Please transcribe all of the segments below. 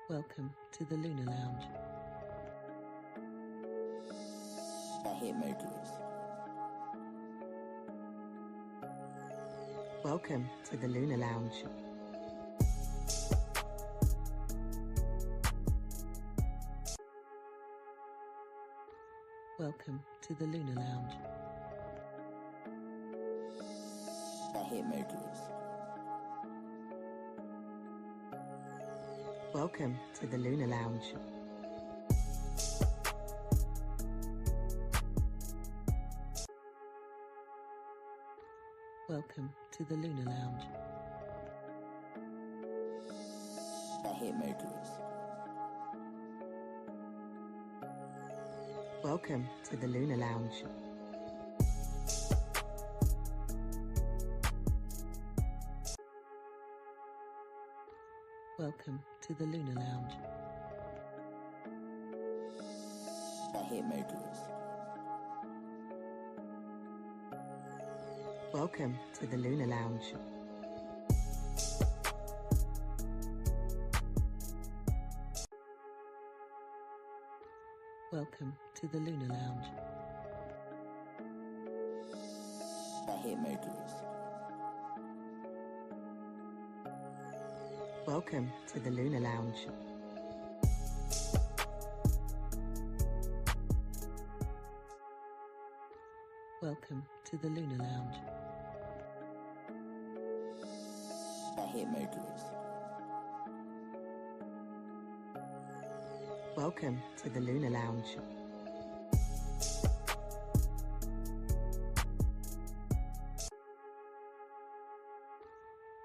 Welcome to the Lunar Lounge. I hate Mercury. Welcome to the Lunar Lounge. Welcome to the Lunar Lounge. I hate Mercury. Welcome to the Lunar Lounge. Welcome to the Lunar Lounge. I hate Mercury. Welcome to the Lunar Lounge. Welcome to the Lunar Lounge. I hate Mercury. Welcome to the Lunar Lounge. Welcome to the Lunar Lounge. I hate Mercury. Welcome to the Lunar Lounge. Welcome to the Lunar Lounge. I hate Mercury. Welcome to the Lunar Lounge.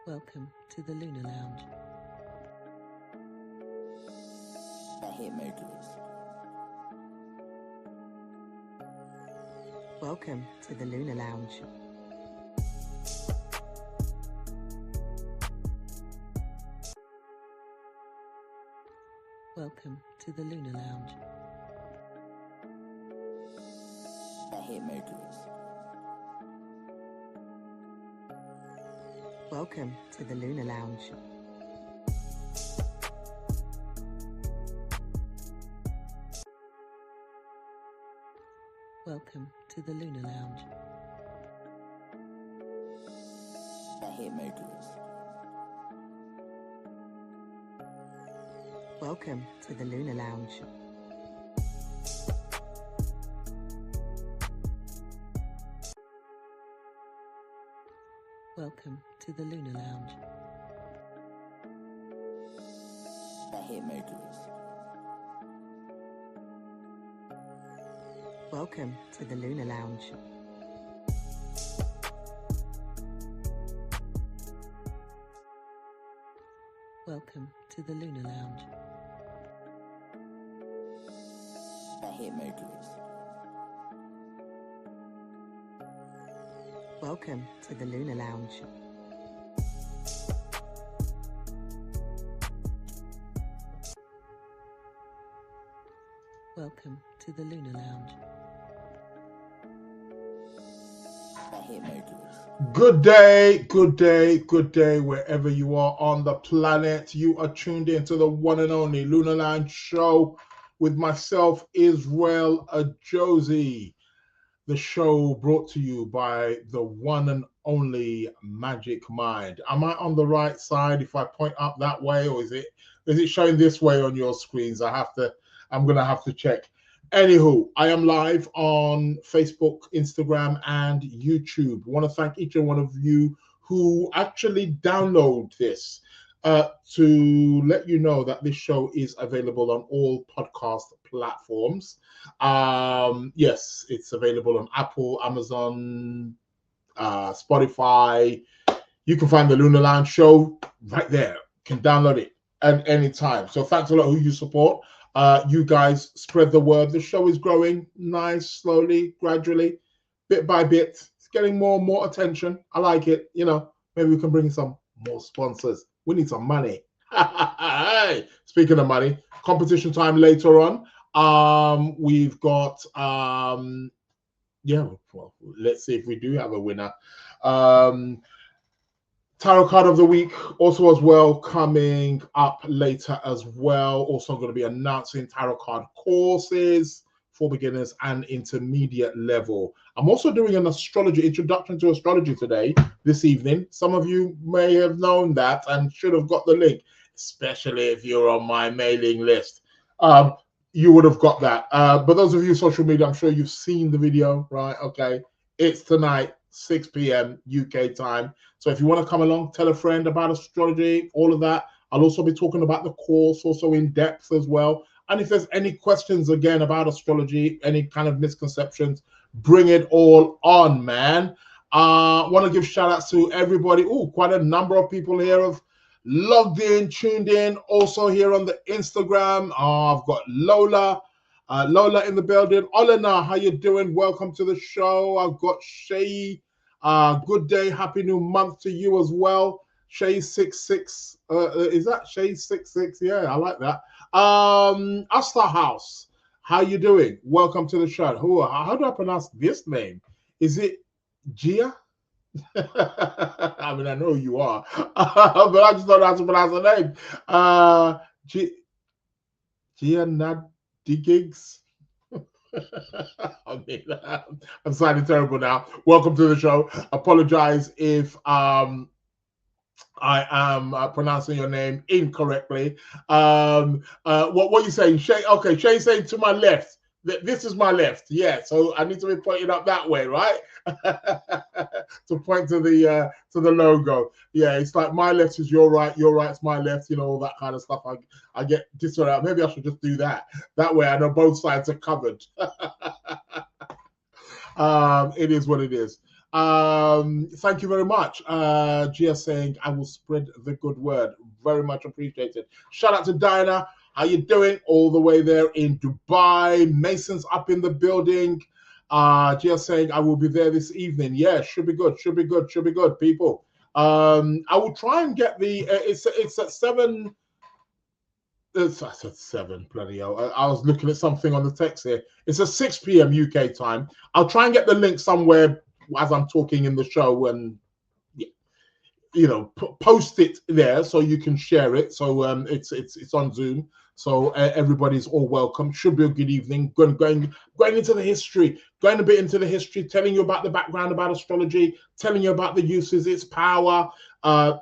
Welcome to the Lunar Lounge. I hate Mercury. Welcome to the Lunar Lounge. Welcome to the Lunar Lounge. I hate Mercury. Welcome to the Lunar Lounge. Welcome to the Lunar Lounge. I hate Mercury. Welcome to the Lunar Lounge. Welcome to the Lunar Lounge. I hate Mercury. Welcome to the Lunar Lounge. Welcome to the Lunar Lounge. I hate Mercury. Welcome to the Lunar Lounge. Welcome to the Lunar Lounge. I hate Mercury. Good day, good day, good day, wherever you are on the planet. You are tuned into the one and only Lunar Lounge show with myself, Israel Josie. The show brought to you by the one and only Magic Mind. Am I on the right side if I point up that way, or is it showing this way on your screens? I'm gonna have to check. Anywho, I am live on Facebook, Instagram, and YouTube. I want to thank each and one of you who actually download this to let you know that this show is available on all podcast platforms. Yes, it's available on Apple, Amazon, Spotify. You can find the Lunar Lounge show right there. You can download it at any time. So thanks a lot who you support. You guys spread the word. The show is growing nice, slowly, gradually, bit by bit. It's getting more and more attention. I like it. You know, maybe we can bring some more sponsors. We need some money. Speaking of money, competition time later on. We've got yeah, well, let's see if we do have a winner. Tarot card of the week also as well coming up later as well. Also going to be announcing tarot card courses for beginners and intermediate level. I'm also doing an astrology introduction to astrology today, this evening. Some of you may have known that and should have got the link, especially if you're on my mailing list. You would have got that. But those of you social media, I'm sure you've seen the video, right? Okay. It's tonight, 6 p.m. UK time. So if you want to come along, tell a friend about astrology, all of that. I'll also be talking about the course also in depth as well. And if there's any questions again about astrology, any kind of misconceptions, bring it all on, man. Want to give shout outs to everybody. Oh, quite a number of people here have logged in, tuned in. Also here on the Instagram, I've got Lola. Lola in the building. Olena, how you doing? Welcome to the show. I've got Shay. Good day, happy new month to you as well. Shay66. Is that Shay66? Yeah, I like that. Asta House, how you doing? Welcome to the show. How do I pronounce this name? Is it Gia? I mean, I know you are, but I just don't know how to pronounce the name. Gia Nadigigs. I mean, I'm sounding terrible now. Welcome to the show. Apologize if I am pronouncing your name incorrectly. What are you saying, Shay? Okay, Shay's saying to my left. This is my left. Yeah, so I need to be pointing up that way, right? To point to the logo. Yeah, it's like my left is your right's my left. You know, all that kind of stuff. I get disoriented. Maybe I should just do that. That way, I know both sides are covered. It is what it is. Thank you very much. Gia saying I will spread the good word. Very much appreciated. Shout out to Diana. How you doing? All the way there in Dubai. Mason's up in the building. Gia saying I will be there this evening. Yeah, should be good. Should be good. Should be good, people. I will try and get the. It's at 7. It's at 7. Bloody hell! I was looking at something on the text here. It's at 6 p.m. UK time. I'll try and get the link somewhere as I'm talking in the show and post it there so you can share it. So it's on Zoom, so everybody's all welcome. Should be a good evening. Going into the history, going a bit into the history, telling you about the background about astrology, telling you about the uses, its power,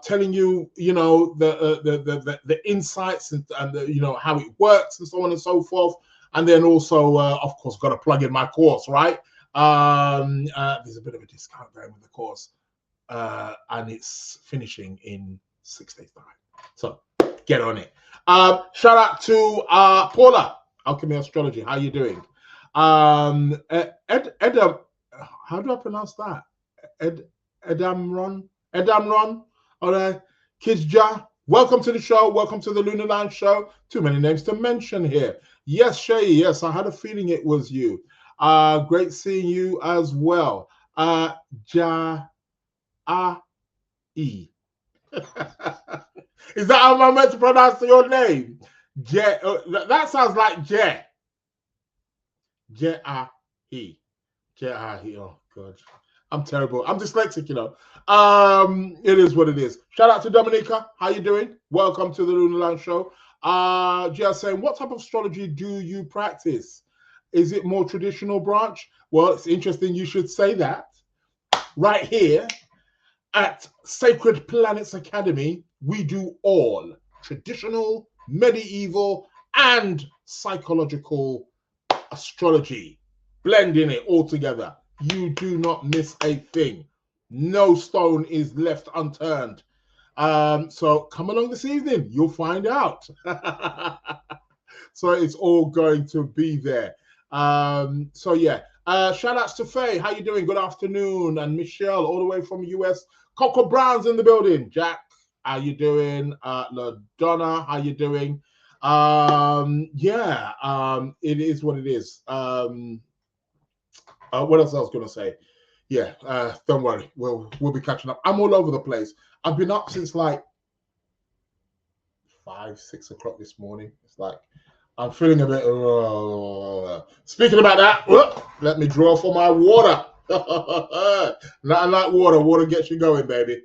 telling you the insights and how it works and so on and so forth. And then also of course got to plug in my course, right? There's a bit of a discount going with the course. And it's finishing in 6 days' time. So get on it. Shout out to Paula, Alchemy Astrology. How you doing? Edam, how do I pronounce that? Edamron? All right. Kizja, welcome to the show. Welcome to the Lunar Lounge show. Too many names to mention here. Yes, Shay. Yes, I had a feeling it was you. Great seeing you as well. E. Is that how I'm meant to pronounce your name? That sounds like Je. J-A-E. J-A-E. Oh, God. I'm terrible. I'm dyslexic, It is what it is. Shout out to Dominica. How you doing? Welcome to the Lunar Lounge show. Just saying, what type of astrology do you practice? Is it more traditional branch? Well, it's interesting you should say that. Right here at Sacred Planets Academy, we do all traditional, medieval, and psychological astrology, blending it all together. You do not miss a thing. No stone is left unturned. So come along this evening. You'll find out. So it's all going to be there. So yeah. Shout outs to Faye. How you doing? Good afternoon. And Michelle, all the way from US. Coco Brown's in the building. Jack, how you doing? LaDonna, how you doing? It is what it is. What else I was gonna say? Yeah, don't worry. We'll be catching up. I'm all over the place. I've been up since like 5, 6 o'clock this morning. It's like I'm feeling a bit. Speaking about that, let me draw for my water. Nothing like water. Water gets you going, baby.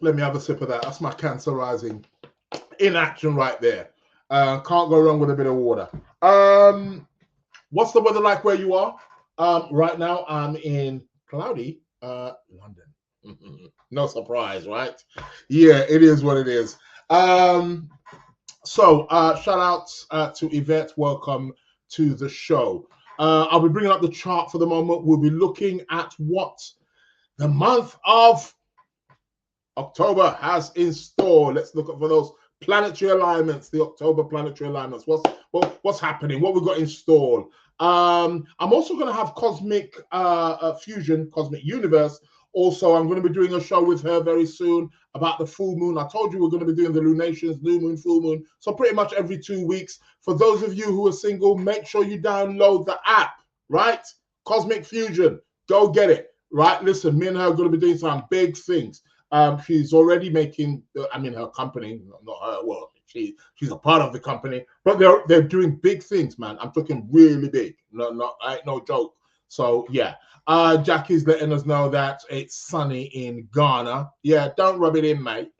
Let me have a sip of that. That's my Cancer rising in action right there. Can't go wrong with a bit of water. What's the weather like where you are? Right now I'm in cloudy London. No surprise, right? Yeah, it is what it is. So shout out to Yvette. Welcome to the show. I'll be bringing up the chart for the moment. We'll be looking at what the month of October has in store. Let's look for those planetary alignments, the October planetary alignments. What's happening? What we got in store? I'm also going to have Cosmic Fusion, Cosmic Universe. Also, I'm going to be doing a show with her very soon about the full moon. I told you we're going to be doing the lunations, new moon, full moon. So pretty much every 2 weeks. For those of you who are single, make sure you download the app, right? Cosmic Fusion. Go get it, right? Listen, me and her are going to be doing some big things. She's already making, her company, not her, well, she's a part of the company, but they're doing big things, man. I'm talking really big. No joke. So yeah. Jackie's letting us know that it's sunny in Ghana. Yeah, don't rub it in, mate.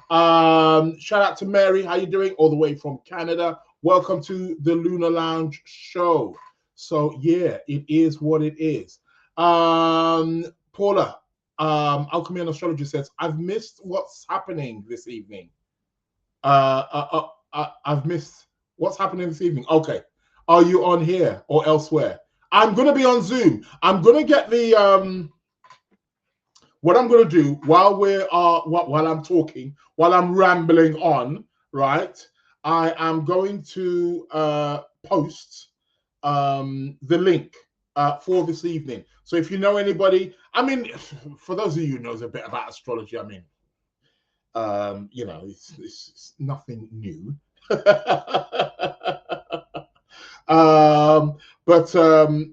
Shout out to Mary. How you doing? All the way from Canada. Welcome to the Lunar Lounge show. So yeah, it is what it is. Paula, Alchemy and Astrology says, I've missed what's happening this evening. I've missed what's happening this evening. Okay. Are you on here or elsewhere? I'm going to be on Zoom. I'm going to get the, what I'm going to do while I'm talking, while I'm rambling on, right? I am going to post the link for this evening. So if you know anybody, for those of you who knows a bit about astrology, it's nothing new.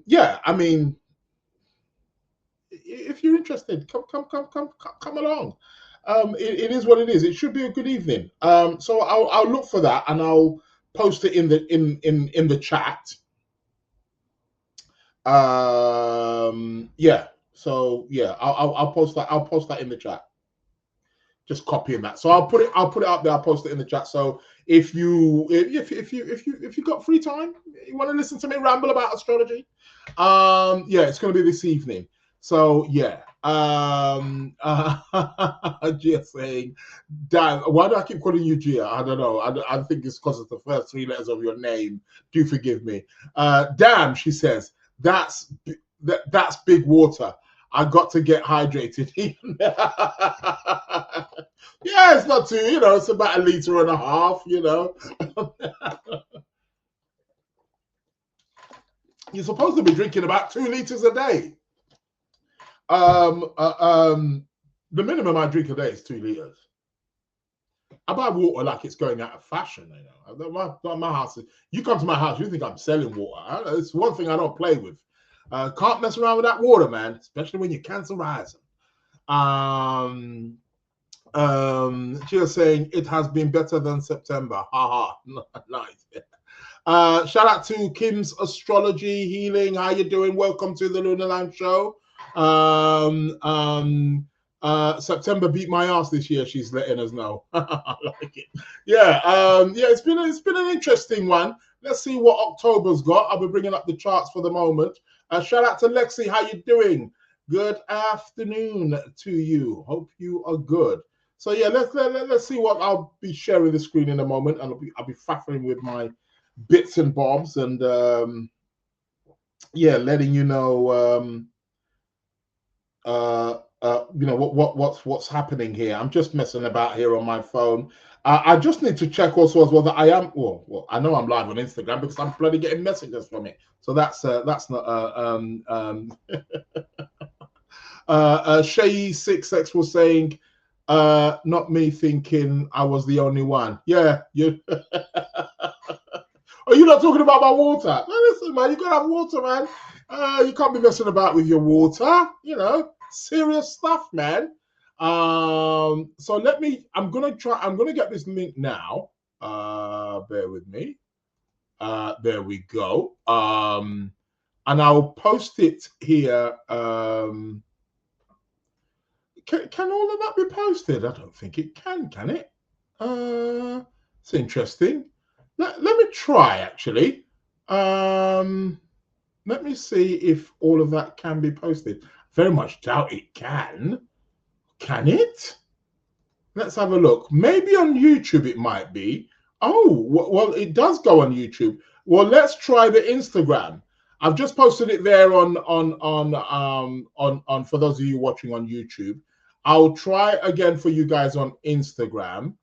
Yeah, if you're interested, come along. It is what it is. It should be a good evening. So I'll look for that and I'll post it in the chat. Yeah. So yeah, I'll post that. I'll post that in the chat. Just copying that. So I'll put it up there. I'll post it in the chat. So if you got free time, you want to listen to me ramble about astrology, yeah, it's going to be this evening. So yeah, Gia saying, Dan, why do I keep calling you Gia? I don't know. I think it's because it's the first 3 letters of your name. Do forgive me. Damn, she says, that's big water. I got to get hydrated. Yeah, it's not too, it's about 1.5 liters, You're supposed to be drinking about 2 liters a day. The minimum I drink a day is 2 liters. I buy water like it's going out of fashion. My house, you come to my house, you think I'm selling water. It's one thing I don't play with. Can't mess around with that water, man, especially when you're Cancer rising. She was saying it has been better than September. Haha, nice. Shout out to Kim's Astrology Healing. How you doing? Welcome to the Lunar Lounge show. September beat my ass this year. She's letting us know. I like it. Yeah. Yeah. It's been an interesting one. Let's see what October's got. I'll be bringing up the charts for the moment. Shout out to Lexi. How you doing? Good afternoon to you. Hope you are good. So yeah, let's see what I'll be sharing the screen in a moment, and I'll be faffing with my bits and bobs, and yeah, letting you know what's happening here. I'm just messing about here on my phone. I just need to check also as well that I am. Well, I know I'm live on Instagram because I'm bloody getting messages from it. So that's not. Shay6X was saying, not me thinking I was the only one. Yeah, you. Are you not talking about my water? No, listen, man, you gotta have water, man. You can't be messing about with your water. Serious stuff, man. So I'm gonna get this link now. Bear with me. There we go. And I'll post it here. Can all of that be posted? I don't think it can it? It's interesting. Let me try, actually. Let me see if all of that can be posted. Very much doubt it can. Can it? Let's have a look. Maybe on YouTube it might be. Oh, well, it does go on YouTube. Well, let's try the Instagram. I've just posted it there on for those of you watching on YouTube. I'll try again for you guys on Instagram.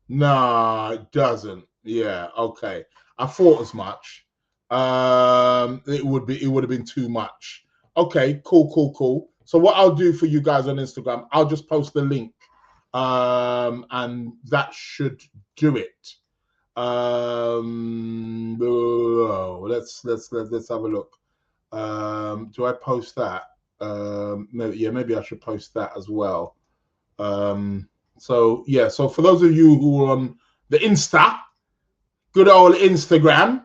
Nah, it doesn't. Yeah, okay. I thought as much. It would have been too much. Okay, cool. So what I'll do for you guys on Instagram, I'll just post the link. And that should do it. Let's have a look. Do I post that? Maybe I should post that as well. So for those of you who are on the Insta, good old Instagram,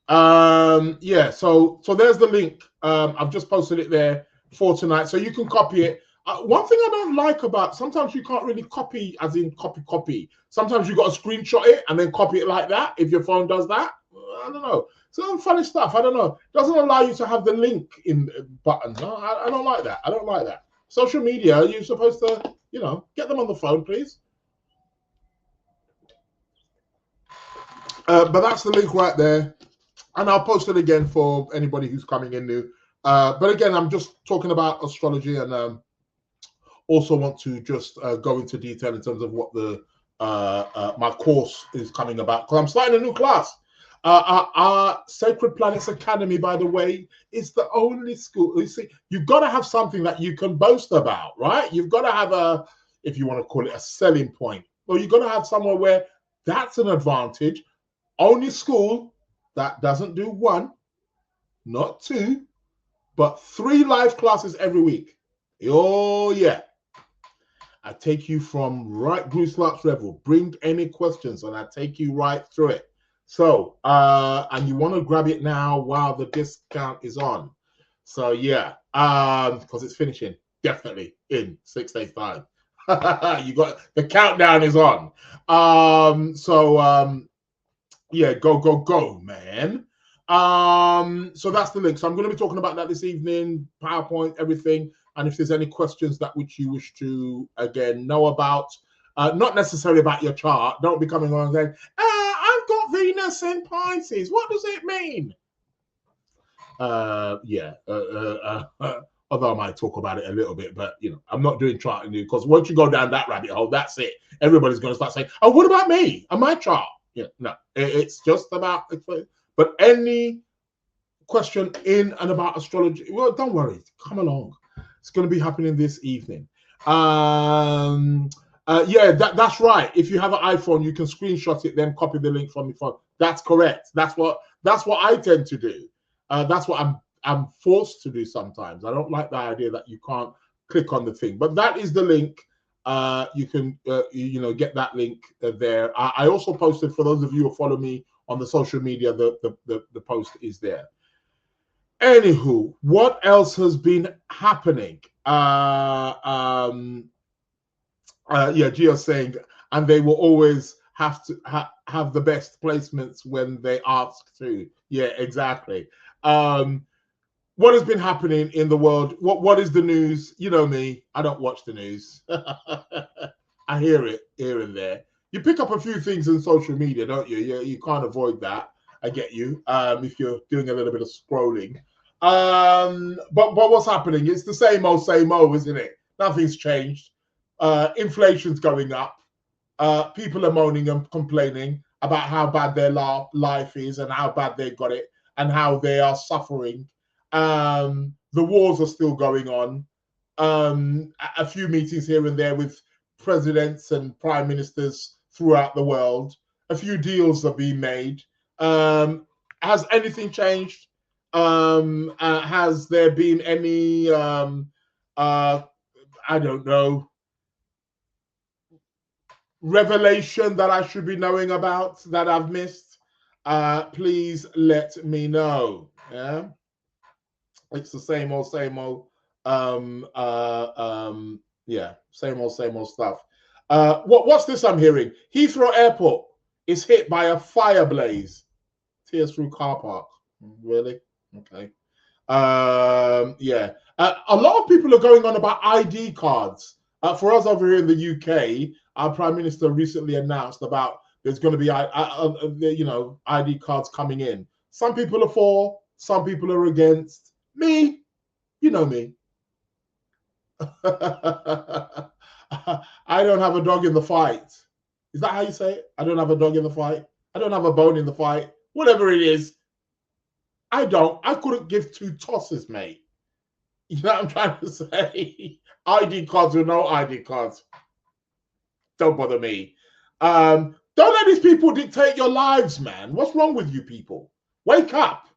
so there's the link. I've just posted it there for tonight, so you can copy it. One thing I don't like about, sometimes you can't really copy as in copy. Sometimes you got to screenshot it and then copy it like that if your phone does that. I don't know. Some funny stuff. I don't know. It doesn't allow you to have the link in button. No, I don't like that. I don't like that. Social media, you're supposed to, get them on the phone, please. But that's the link right there. And I'll post it again for anybody who's coming in new. But again, I'm just talking about astrology and also want to just go into detail in terms of what the my course is coming about, because I'm starting a new class. Our Sacred Planets Academy, by the way, is the only school. You see, you've got to have something that you can boast about, right? You've got to have a, if you want to call it a selling point, or you've got to have somewhere where that's an advantage. Only school that doesn't do 1, not 2, but 3 live classes every week. Oh, yeah. I take you from right Bruce Lark's Revel. Bring any questions and I take you right through it. So, and you want to grab it now while the discount is on. So, yeah, because it's finishing definitely in 6 days' time. You got the countdown is on. Yeah, go, man. So that's the link. So I'm going to be talking about that this evening, PowerPoint, everything. And if there's any questions that which you wish to, again, know about, not necessarily about your chart, don't be coming on and saying, I've got Venus in Pisces. What does it mean? Although I might talk about it a little bit, but, I'm not doing charting because once you go down that rabbit hole, that's it. Everybody's going to start saying, oh, what about me and my chart? No, it's just about, but any question in and about astrology, well, don't worry, come along. It's going to be happening this evening. That's right. If you have an iPhone, you can screenshot it, then copy the link from your phone. That's correct. That's what I tend to do. That's what I'm forced to do sometimes. I don't like the idea that you can't click on the thing, but that is the link. You can get that link there. I also posted, for those of you who follow me on the social media, the post is there. Anywho, what else has been happening? Gio's saying, and they will always have to have the best placements when they ask to. Yeah, exactly. What has been happening in the world? What is the news? You know me, I don't watch the news. I hear it here and there. You pick up a few things in social media, don't you? You can't avoid that. I get you. If you're doing a little bit of scrolling. But what's happening? It's the same old, isn't it? Nothing's changed. Inflation's going up. People are moaning and complaining about how bad their life is and how bad they got it and how they are suffering. The wars are still going on. A few meetings here and there with presidents and prime ministers throughout the world. A few deals are being made. Has anything changed? Has there been any, I don't know, revelation that I should be knowing about that I've missed? Please let me know. Yeah, it's the same old, Yeah, same old stuff. What's this I'm hearing? Heathrow Airport is hit by a fire blaze. Tears through car park. Really? Okay. Yeah. A lot of people are going on about ID cards. For us over here in the UK, our Prime Minister recently announced about there's going to be, ID cards coming in. Some people are for, some people are against. Me, you know me. I don't have a dog in the fight. Is that how you say it? I don't have a dog in the fight. I don't have a bone in the fight. Whatever it is, I couldn't give two tosses, mate. You know what I'm trying to say? ID cards or no ID cards. Don't bother me. Don't let these people dictate your lives, man. What's wrong with you people? Wake up.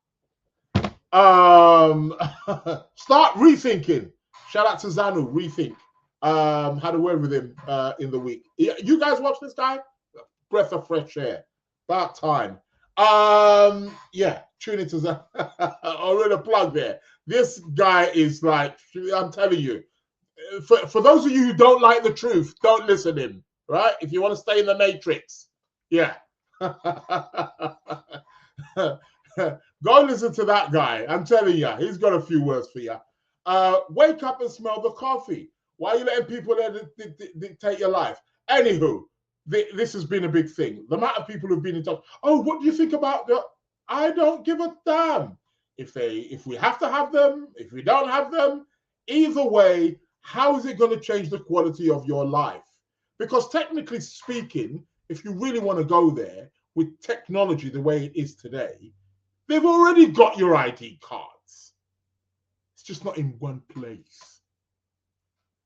Start rethinking. Shout out to Zanu, rethink. Had a word with him in the week. You guys watch this guy? Breath of fresh air. About time. Yeah, tune into Zanu. Already a plug there. This guy is like, I'm telling you, for those of you who don't like the truth, don't listen to him, right? If you want to stay in the matrix, yeah. Go listen to that guy. I'm telling you, he's got a few words for you. Wake up and smell the coffee. Why are you letting people there dictate your life? Anywho, this has been a big thing. The amount of people who've been in touch. Oh, what do you think about that? I don't give a damn. If we have to have them, if we don't have them, either way, how is it going to change the quality of your life? Because technically speaking, if you really want to go there with technology the way it is today, they've already got your ID cards. It's just not in one place.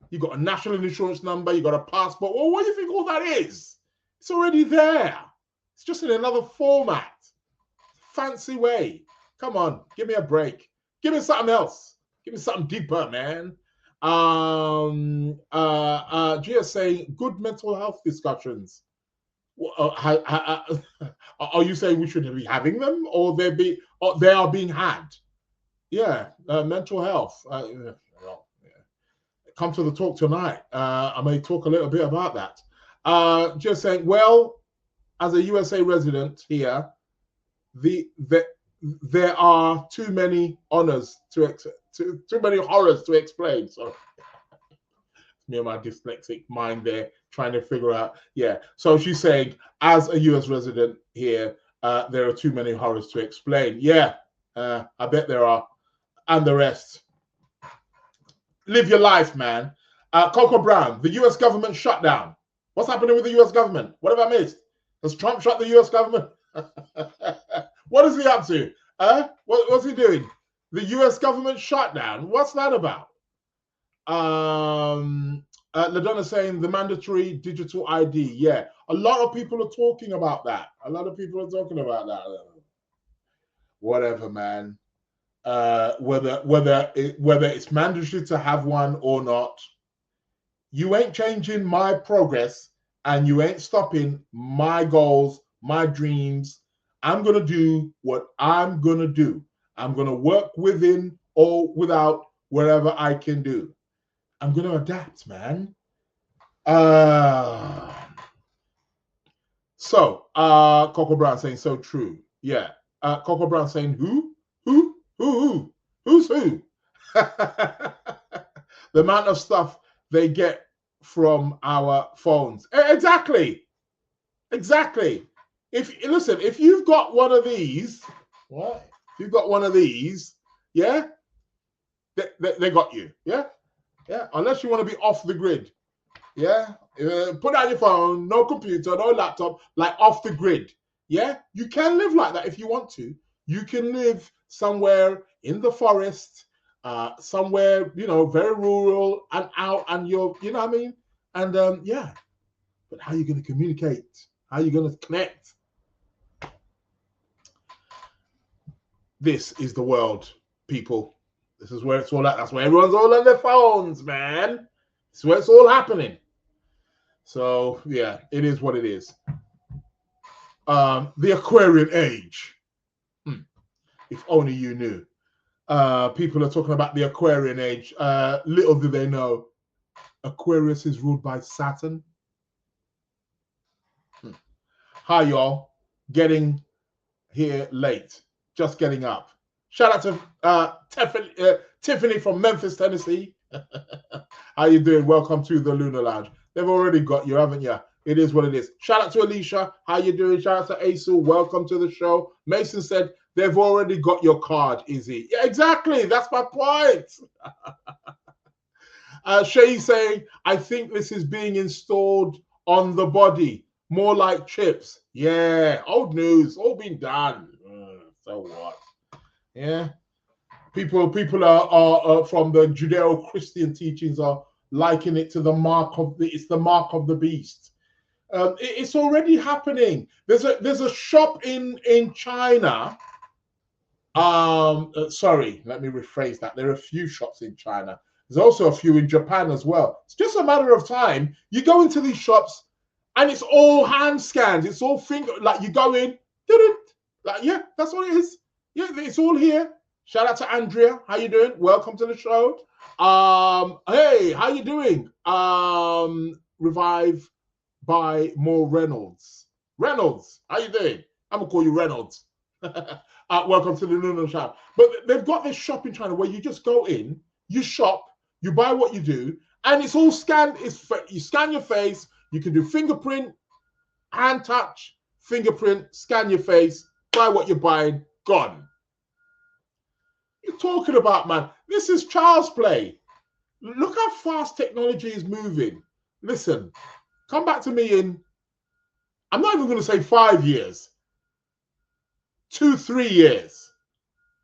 You got a national insurance number, you got a passport. Well, what do you think all that is? It's already there. It's just in another format. Fancy way. Come on, give me a break. Give me something else. Give me something deeper, man. Gia saying good mental health discussions. Are you saying we should be having them, or they are being had? Yeah, mental health. Come to the talk tonight. I may talk a little bit about that. Just saying, well, as a USA resident here, there are too many horrors to explain. So me and my dyslexic mind there trying to figure out. Yeah. So she's saying, as a US resident here, there are too many horrors to explain. Yeah, I bet there are. And the rest. Live your life, man. Coco Brown, the US government shutdown. What's happening with the US government? What have I missed? Has Trump shut the US government? What is he up to? What's he doing? The US government shutdown. What's that about? LaDonna saying the mandatory digital ID. Yeah, a lot of people are talking about that. Whatever, man. Whether it's mandatory to have one or not, you ain't changing my progress, and you ain't stopping my goals, my dreams. I'm gonna do what I'm gonna do. I'm gonna work within or without wherever I can do. I'm gonna adapt, man. So Coco Brown saying so true. Yeah. Coco Brown saying who? Who's who? The amount of stuff they get from our phones. Exactly. If you've got one of these, what? If you've got one of these, yeah, they got you. Yeah. Unless you want to be off the grid. Yeah. Put out your phone, no computer, no laptop, like off the grid. Yeah. You can live like that if you want to. You can live somewhere in the forest, somewhere, very rural and out, and you're, you know what I mean? And yeah, but how are you going to communicate? How are you going to connect? This is the world, people. This is where it's all at. That's where everyone's all on their phones, man. This is where it's all happening. So yeah, it is what it is. The Aquarian age. If only you knew. People are talking about the Aquarian age. Little do they know, Aquarius is ruled by Saturn. Hi, y'all. Getting here late. Just getting up. Shout out to Tiffany from Memphis, Tennessee. How you doing? Welcome to the Lunar Lounge. They've already got you, haven't you? It is what it is. Shout out to Alicia. How you doing? Shout out to Asu. Welcome to the show. Mason said they've already got your card, Izzy. Yeah, exactly. That's my point. Shay saying, I think this is being installed on the body, more like chips. Yeah, old news, all been done. So what? Yeah, people are from the Judeo-Christian teachings are liking it to the mark of the beast. It's already happening. There's a shop in China. Sorry, let me rephrase that. There are a few shops in China. There's also a few in Japan as well. It's just a matter of time. You go into these shops and it's all hand scans. It's all finger, like you go in, like, yeah, that's what it is. Yeah, it's all here. Shout out to Andrea. How you doing? Welcome to the show. Hey, how you doing? Revive by more Reynolds. Reynolds, how you doing? I'm gonna call you Reynolds. Welcome to the Lunar Shop. But they've got this shop in China where you just go in, you shop, you buy what you do, and it's all scanned. You scan your face. You can do fingerprint, hand touch, fingerprint, scan your face, buy what you're buying, gone. You're talking about, man, this is child's play. Look how fast technology is moving. Listen, come back to me in, I'm not even going to say 5 years, 2-3 years,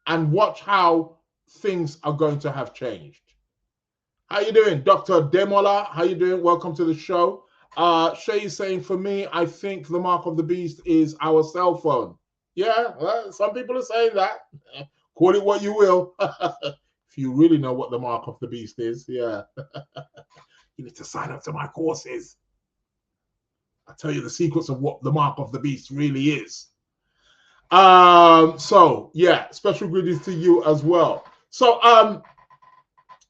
and watch how things are going to have changed. How you doing, Dr. Demola? How you doing? Welcome to the show. Shay is saying, for me, I think the mark of the beast is our cell phone. Yeah, well, some people are saying that. Call it what you will. If you really know what the mark of the beast is, yeah. You need to sign up to my courses. I'll tell you the secrets of what the mark of the beast really is. So, yeah, special greetings to you as well. So,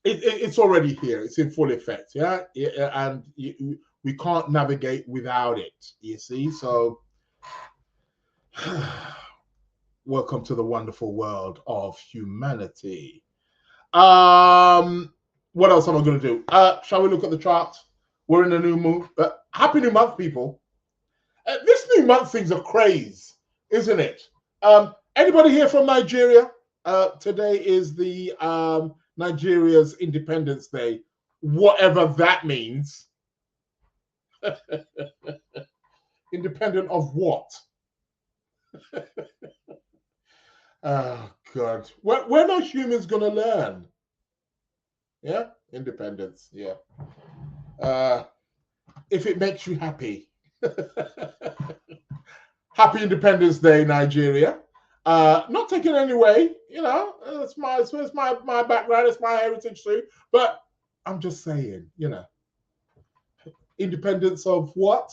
it's already here. It's in full effect, yeah? And we can't navigate without it, you see? So, welcome to the wonderful world of humanity. What else am I going to do? Shall we look at the chart? We're in a new month. Happy new month, people. This new month thing's a craze, isn't it? Anybody here from Nigeria? Today is the Nigeria's Independence Day, whatever that means. Independent of what? Oh, God. When are humans going to learn? Yeah? Independence, yeah. If it makes you happy. Happy Independence Day, Nigeria. Not taking any away, you know, it's my background, it's my heritage too. But I'm just saying, you know, independence of what?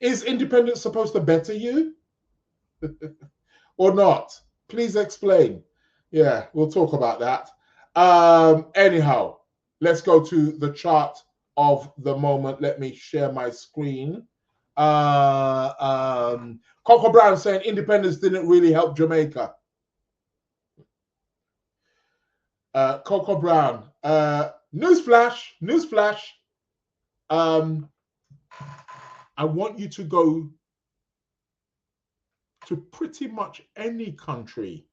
Is independence supposed to better you? Or not? Please explain. Yeah, we'll talk about that. Anyhow, let's go to the chart of the moment. Let me share my screen. Coco Brown saying independence didn't really help Jamaica. Coco Brown, newsflash. I want you to go to pretty much any country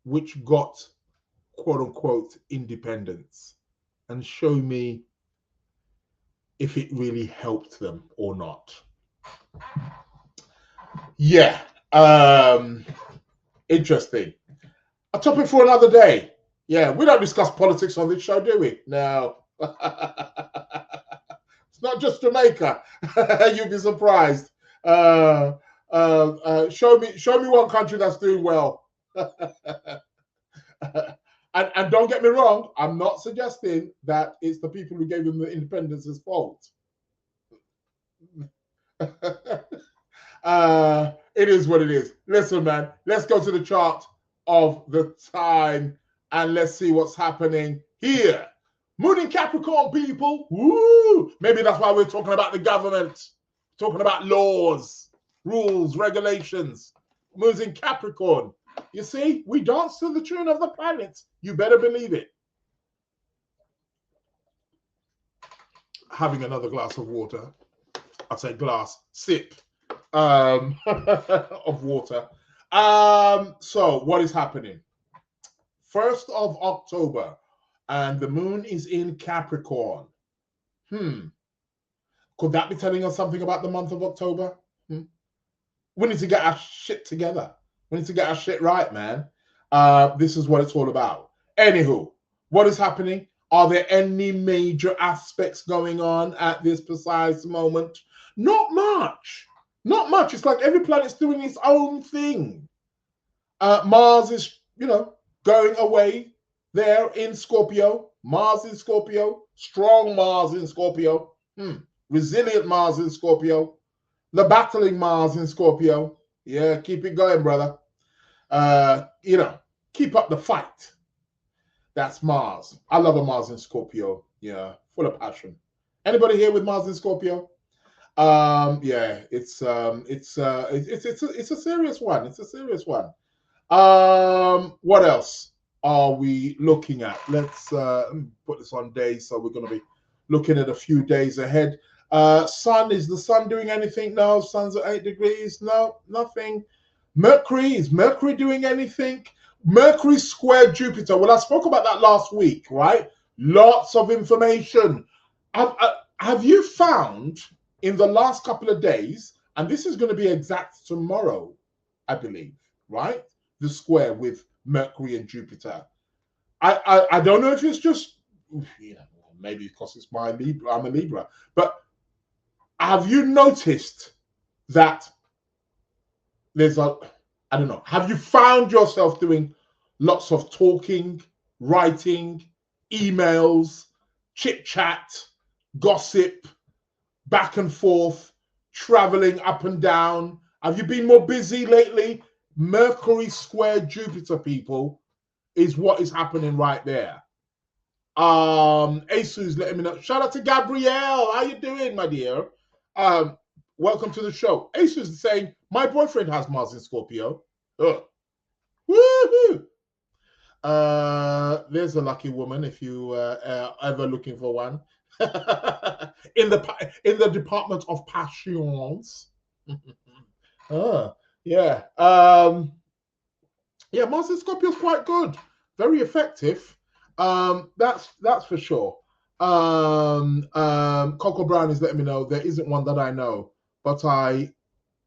which got quote unquote independence and show me if it really helped them or not. Yeah, interesting. A topic for another day. Yeah, we don't discuss politics on this show, do we? No. It's not just Jamaica. You'll be surprised. Show me one country that's doing well. And don't get me wrong, I'm not suggesting that it's the people who gave them the independence's fault. It is what it is. Listen, man, let's go to the chart of the time and let's see what's happening here. Moon in Capricorn, people. Woo! Maybe that's why we're talking about the government, talking about laws, rules, regulations. Moon's in Capricorn. You see, we dance to the tune of the planets. You better believe it. Having another glass of water. I say glass, sip of water. So what is happening? 1st of October, and the moon is in Capricorn. Could that be telling us something about the month of October? We need to get our shit together. We need to get our shit right, man. This is what it's all about. Anywho, what is happening? Are there any major aspects going on at this precise moment? Not much. Not much. It's like every planet's doing its own thing. Mars is, going away there in Scorpio. Mars in Scorpio. Strong Mars in Scorpio. Resilient Mars in Scorpio. The battling Mars in Scorpio. Yeah, keep it going, brother. Keep up the fight. That's Mars. I love a Mars in Scorpio. Yeah, full of passion. Anybody here with Mars in Scorpio? Yeah, it's a serious one. It's a serious one. What else are we looking at? Let's put this on days, so we're going to be looking at a few days ahead. Sun, is the sun doing anything? No. Sun's at 8 degrees. No, nothing. Mercury, is Mercury doing anything? Mercury square Jupiter. Well, I spoke about that last week, right? Lots of information. Have you found in the last couple of days, and this is going to be exact tomorrow, I believe, right? The square with Mercury and Jupiter. I don't know if it's just, maybe because it's my Libra, I'm a Libra, but have you noticed that there's I don't know, have you found yourself doing lots of talking, writing, emails, chit chat, gossip, back and forth, traveling up and down? Have you been more busy lately? Mercury square Jupiter, people, is what is happening right there. Asu's letting me know. Shout out to Gabrielle. How you doing, my dear? Welcome to the show. Asu's saying, my boyfriend has Mars in Scorpio. Woohoo! There's a lucky woman if you are ever looking for one. in the department of passions. Yeah. Yeah, Mars in Scorpio is quite good. Very effective. That's for sure. Coco Brown is letting me know there isn't one that I know, but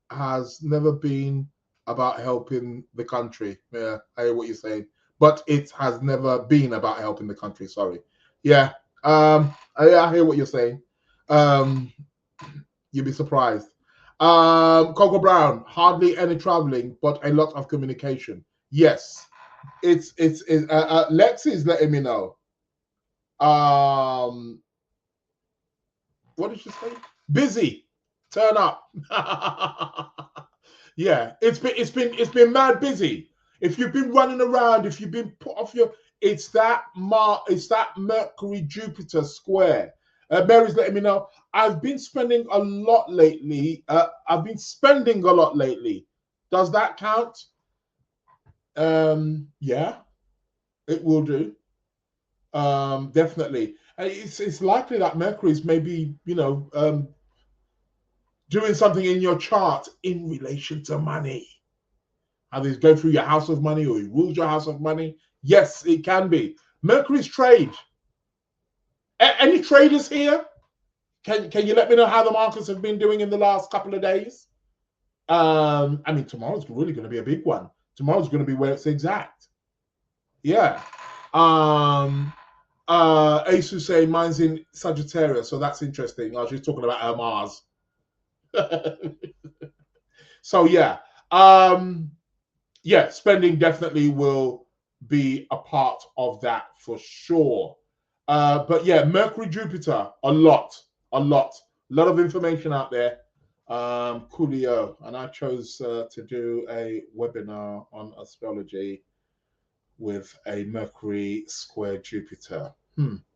has never been about helping the country. Yeah, I hear what you're saying. But it has never been about helping the country. Sorry. Yeah. I hear what you're saying. You'd be surprised. Coco Brown, hardly any traveling, but a lot of communication. Yes. It's Lexi is letting me know. What did she say? Busy. Turn up. Yeah, it's been mad busy. If you've been running around, if you've been put off your, it's that Mercury Jupiter square. Mary's letting me know. I've been spending a lot lately. Does that count? Yeah, it will do. Definitely. It's likely that Mercury is maybe, doing something in your chart in relation to money. Either he's going through your house of money or he rules your house of money. Yes, it can be. Mercury's trade. Any traders here? Can you let me know how the markets have been doing in the last couple of days? I mean, tomorrow's really going to be a big one. Tomorrow's going to be where it's exact. Yeah. Ace is saying mine's in Sagittarius, so that's interesting. I was just talking about her Mars. So yeah. Yeah, spending definitely will be a part of that for sure. But yeah, Mercury, Jupiter, a lot of information out there. Coolio, and I chose to do a webinar on astrology with a Mercury square Jupiter.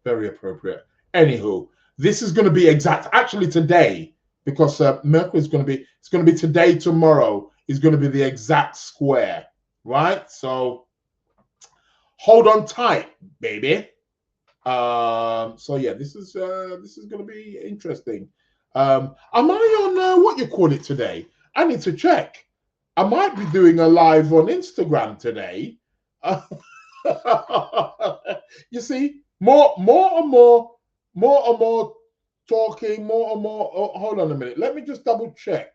Very appropriate. Anywho, this is going to be exact. Actually, today, because Mercury is going to be, it's going to be today, tomorrow is going to be the exact square, right? So hold on tight, baby. So yeah, this is going to be interesting. Am I on what you call it today? I need to check. I might be doing a live on Instagram today. You see, more and more talking, more and more. Oh, hold on a minute. Let me just double check.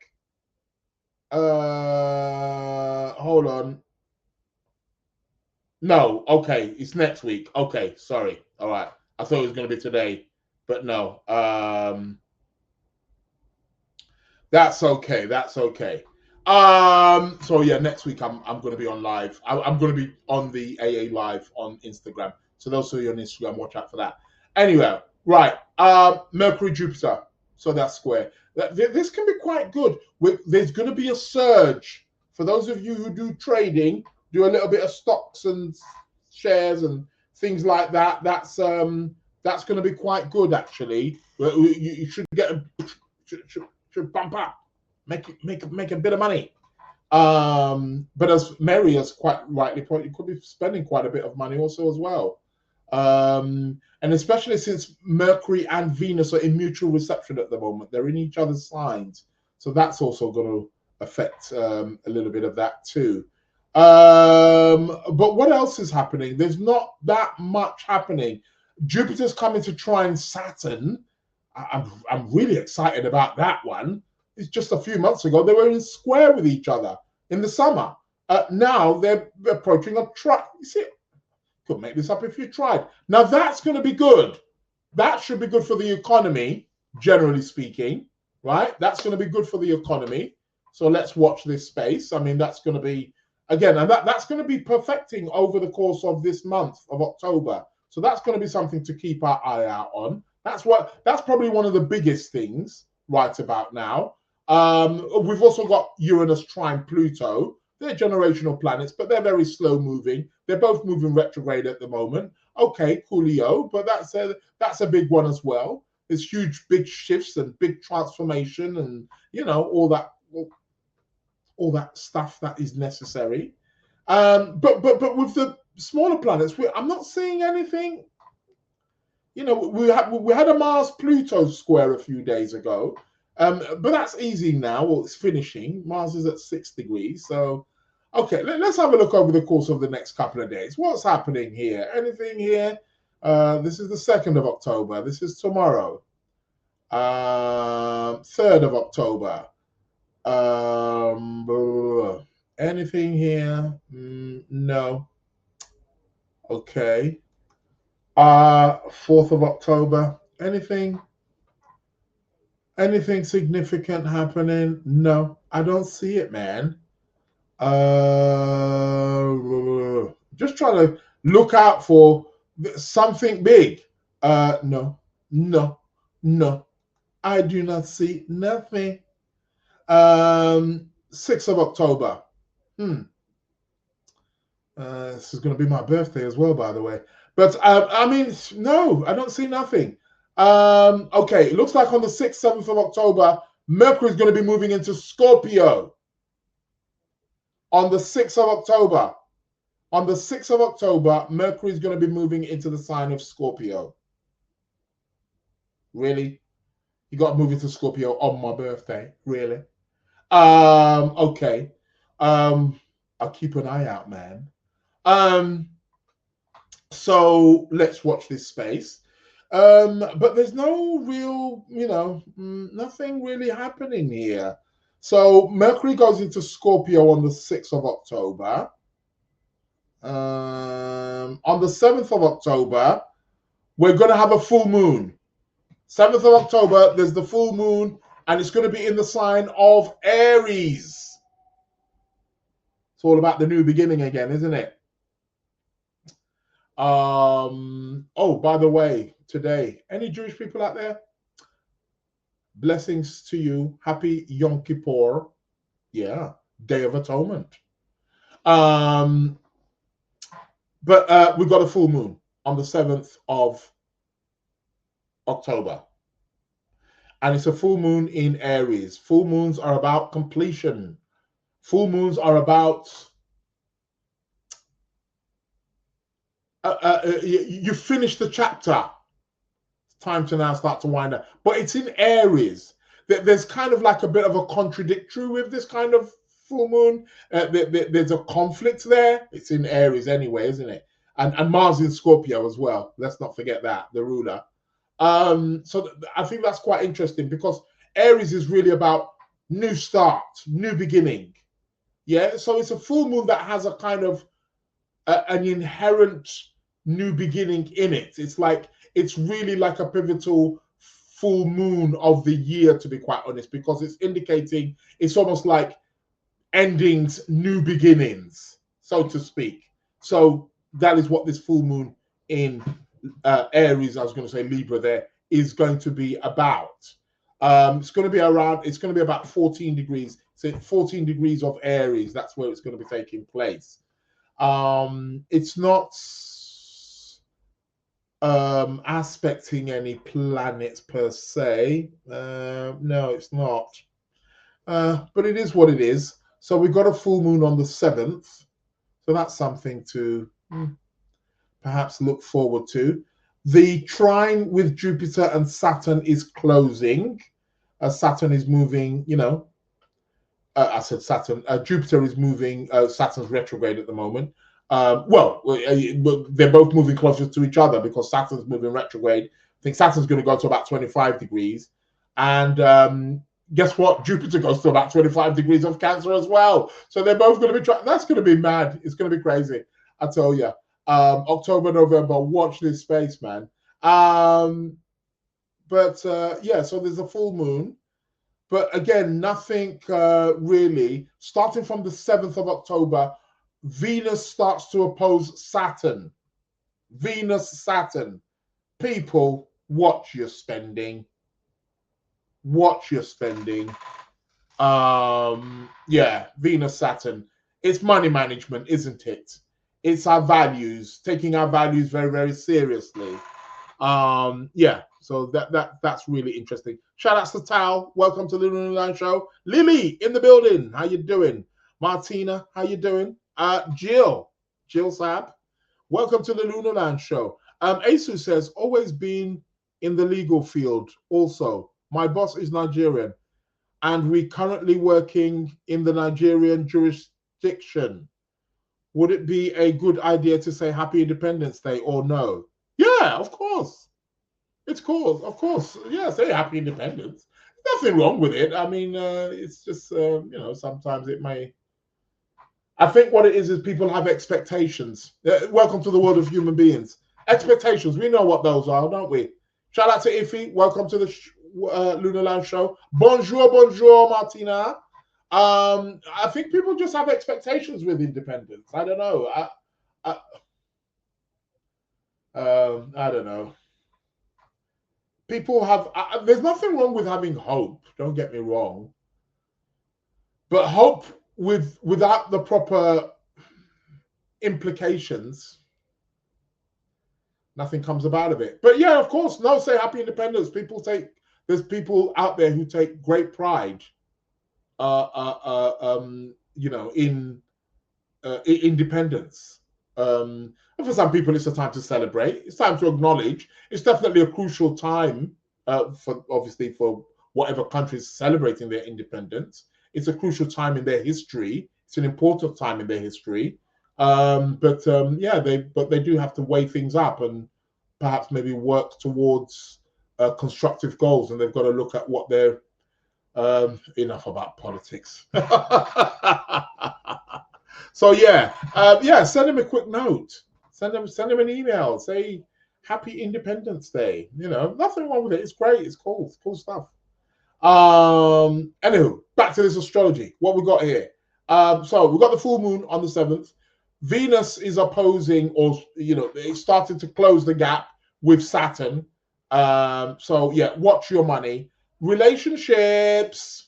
Hold on. No, okay, it's next week. Okay, sorry. All right. I thought it was going to be today, but no. That's okay. That's okay. So yeah, next week I'm going to be on live. I'm going to be on the AA live on Instagram. So those of you on Instagram, watch out for that. Anyway, right. Mercury Jupiter. So that's square. This can be quite good. There's going to be a surge for those of you who do trading, do a little bit of stocks and shares and things like that. That's going to be quite good actually. You should get should bump up, make a bit of money. But as Mary has quite rightly pointed, you could be spending quite a bit of money also as well. And especially since Mercury and Venus are in mutual reception at the moment, they're in each other's signs, so that's also going to affect a little bit of that too. But what else is happening? There's not that much happening. Jupiter's coming to trine Saturn. I'm really excited about that one. It's just a few months ago they were in square with each other in the summer. Now they're approaching a trine. You see, could make this up if you tried. Now that's going to be good. That should be good for the economy, generally speaking, right? That's going to be good for the economy. So let's watch this space. I mean, that's going to be, again, and that's going to be perfecting over the course of this month of October. So that's going to be something to keep our eye out on. That's probably one of the biggest things right about now. We've also got Uranus trine Pluto. They're generational planets, but they're very slow moving. They're both moving retrograde at the moment. Okay, coolio, but that's a big one as well. There's huge, big shifts and big transformation, and all that stuff that is necessary. But with the smaller planets, I'm not seeing anything. We had a Mars Pluto square a few days ago, but that's easy now. Well, it's finishing. Mars is at 6 degrees, so okay. Let's have a look over the course of the next couple of days. What's happening here? Anything here? This is the 2nd of October. This is tomorrow. 3rd of October. Anything here? No. Okay. 4th of October. Anything significant happening? No, I don't see it, man. Just trying to look out for something big. No. I do not see nothing. 6th of October. This is going to be my birthday as well, by the way. But I mean, no, I don't see nothing. Okay, it looks like on the 6th, 7th of October, Mercury is going to be moving into Scorpio. On the 6th of October. On the 6th of October, Mercury is going to be moving into the sign of Scorpio. Really? You got to move into Scorpio on my birthday? Really? Okay. I'll keep an eye out, man. So let's watch this space. But there's no real, nothing really happening here. So Mercury goes into Scorpio on the 6th of October. On the 7th of October, we're going to have a full moon. 7th of October, there's the full moon, and it's going to be in the sign of Aries. It's all about the new beginning again, isn't it? Oh, by the way, today, any Jewish people out there? Blessings to you. Happy Yom Kippur. Yeah, Day of Atonement. But we've got a full moon on the 7th of October. And it's a full moon in Aries. Full moons are about completion. Full moons are about you finish the chapter. It's time to now start to wind up. But it's in Aries. There's kind of like a bit of a contradictory with this kind of full moon. There's a conflict there. It's in Aries anyway, isn't it? And Mars in Scorpio as well. Let's not forget that, the ruler. So I think that's quite interesting because Aries is really about new start, new beginning. Yeah, so it's a full moon that has a kind of an inherent new beginning in it. It's really like a pivotal full moon of the year, to be quite honest, because it's indicating it's almost like endings, new beginnings, so to speak. So that is what this full moon in Aries, I was going to say Libra there, is going to be about. It's going to be about 14 degrees. So 14 degrees of Aries, that's where it's going to be taking place. It's not aspecting any planets per se. No, it's not. But it is what it is. So we've got a full moon on the 7th. So that's something to perhaps look forward to. The trine with Jupiter and Saturn is closing. Saturn is moving, I said Saturn. Jupiter is moving. Saturn's retrograde at the moment. They're both moving closer to each other because Saturn's moving retrograde. I think Saturn's going to go to about 25 degrees. And guess what? Jupiter goes to about 25 degrees of Cancer as well. So they're both going to be that's going to be mad. It's going to be crazy. I tell you. October, November, watch this space, man. So there's a full moon. But again, nothing really. Starting from the 7th of October, Venus starts to oppose Saturn. Venus, Saturn. People, watch your spending. Watch your spending. Venus, Saturn. It's money management, isn't it? It's our values, taking our values very, very seriously. So that's really interesting. Shout outs to Tal. Welcome to the Lunar Lounge Show. Lily in the building. How you doing? Martina, how you doing? Jill Saab. Welcome to the Lunar Lounge Show. Asu says, always been in the legal field. Also, my boss is Nigerian, and we currently working in the Nigerian jurisdiction. Would it be a good idea to say Happy Independence Day or no? Yeah, of course. It's cool. Of course. Yeah, say Happy Independence. Nothing wrong with it. I mean, it's just, sometimes it may. I think what it is people have expectations. Welcome to the world of human beings. Expectations. We know what those are, don't we? Shout out to Iffy. Welcome to the Lunar Lounge Show. Bonjour, Martina. I think people just have expectations with independence. I don't know. I don't know. People have. There's nothing wrong with having hope. Don't get me wrong. But hope without the proper implications, nothing comes about of it. But yeah, of course, no. Say Happy Independence. There's people out there who take great pride. In independence. And for some people, it's a time to celebrate. It's time to acknowledge. It's definitely a crucial time for whatever country is celebrating their independence. It's a crucial time in their history. It's an important time in their history. But they do have to weigh things up and perhaps maybe work towards constructive goals. And they've got to look at what they're. Enough about politics. So send him a quick note. Send him an email. Say Happy Independence Day. Nothing wrong with it. It's great. It's cool. It's cool stuff. Anywho, back to this astrology. What we got here. So we've got the full moon on the 7th. Venus is opposing, it's starting to close the gap with Saturn. Watch your money. Relationships.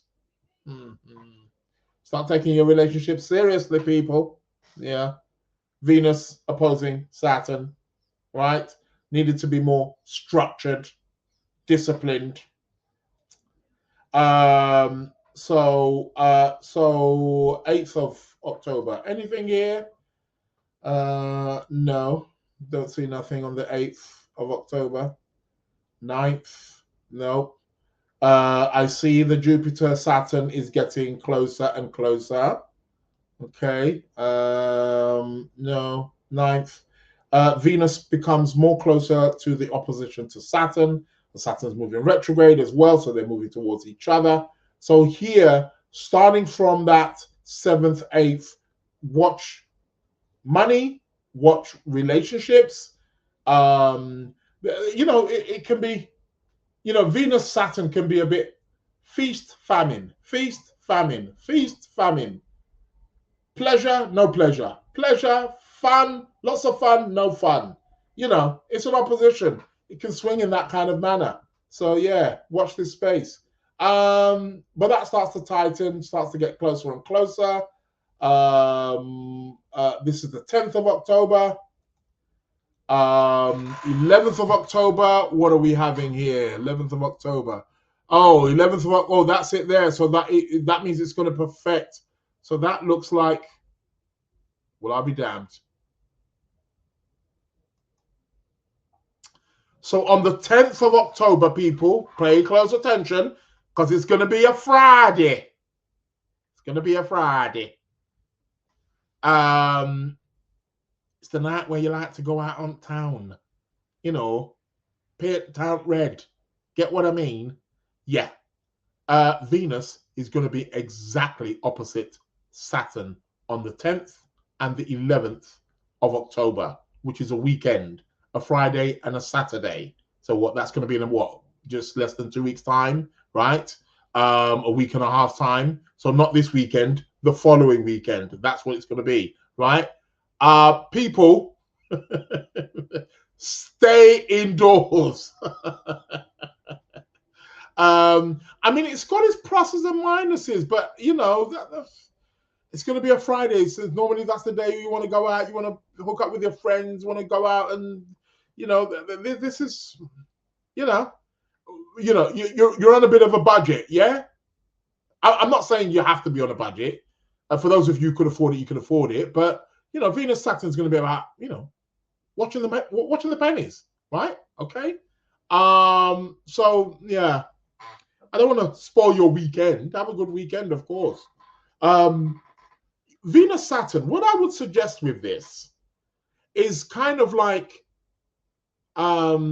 Start taking your relationships seriously, people. Yeah. Venus opposing Saturn, right? Needed to be more structured, disciplined. So 8th of October. Anything here? No. Don't see nothing on the 8th of October. 9th. No. I see the Jupiter Saturn is getting closer and closer. Okay. No. 9th. Venus becomes more closer to the opposition to Saturn. The Saturn's moving retrograde as well, so they're moving towards each other. So here, starting from that 7th, 8th, watch money, watch relationships. It can be, Venus, Saturn can be a bit feast, famine, feast, famine, feast, famine. Pleasure, no pleasure. Pleasure, fun, lots of fun, no fun. It's an opposition. It can swing in that kind of manner. So yeah, watch this space. But that starts to tighten, starts to get closer and closer. This is the 10th of October. 11th of October. What are we having here? 11th of October. Oh, 11th of October. Oh, that's it there. So that means it's going to perfect. So that looks like, well, I'll be damned. So on the 10th of October, people, pay close attention because it's going to be a Friday. It's going to be a Friday. It's the night where you like to go out on town. Paint town red. Get what I mean? Yeah. Venus is going to be exactly opposite Saturn on the 10th and the 11th of October, which is a weekend, a Friday and a Saturday. So that's going to be in just less than 2 weeks' time, right? A week and a half time. So not this weekend, the following weekend. That's what it's going to be, right? People, stay indoors. It's got its pluses and minuses, but it's going to be a Friday. So normally that's the day you want to go out, you want to hook up with your friends, you want to go out, and this is, you're on a bit of a budget, yeah. I'm not saying you have to be on a budget. For those of you who could afford it, you can afford it. But Venus Saturn's going to be about watching the pennies, right? Okay. So yeah. I don't want to spoil your weekend. Have a good weekend, of course. Venus Saturn, what I would suggest with this is kind of like, there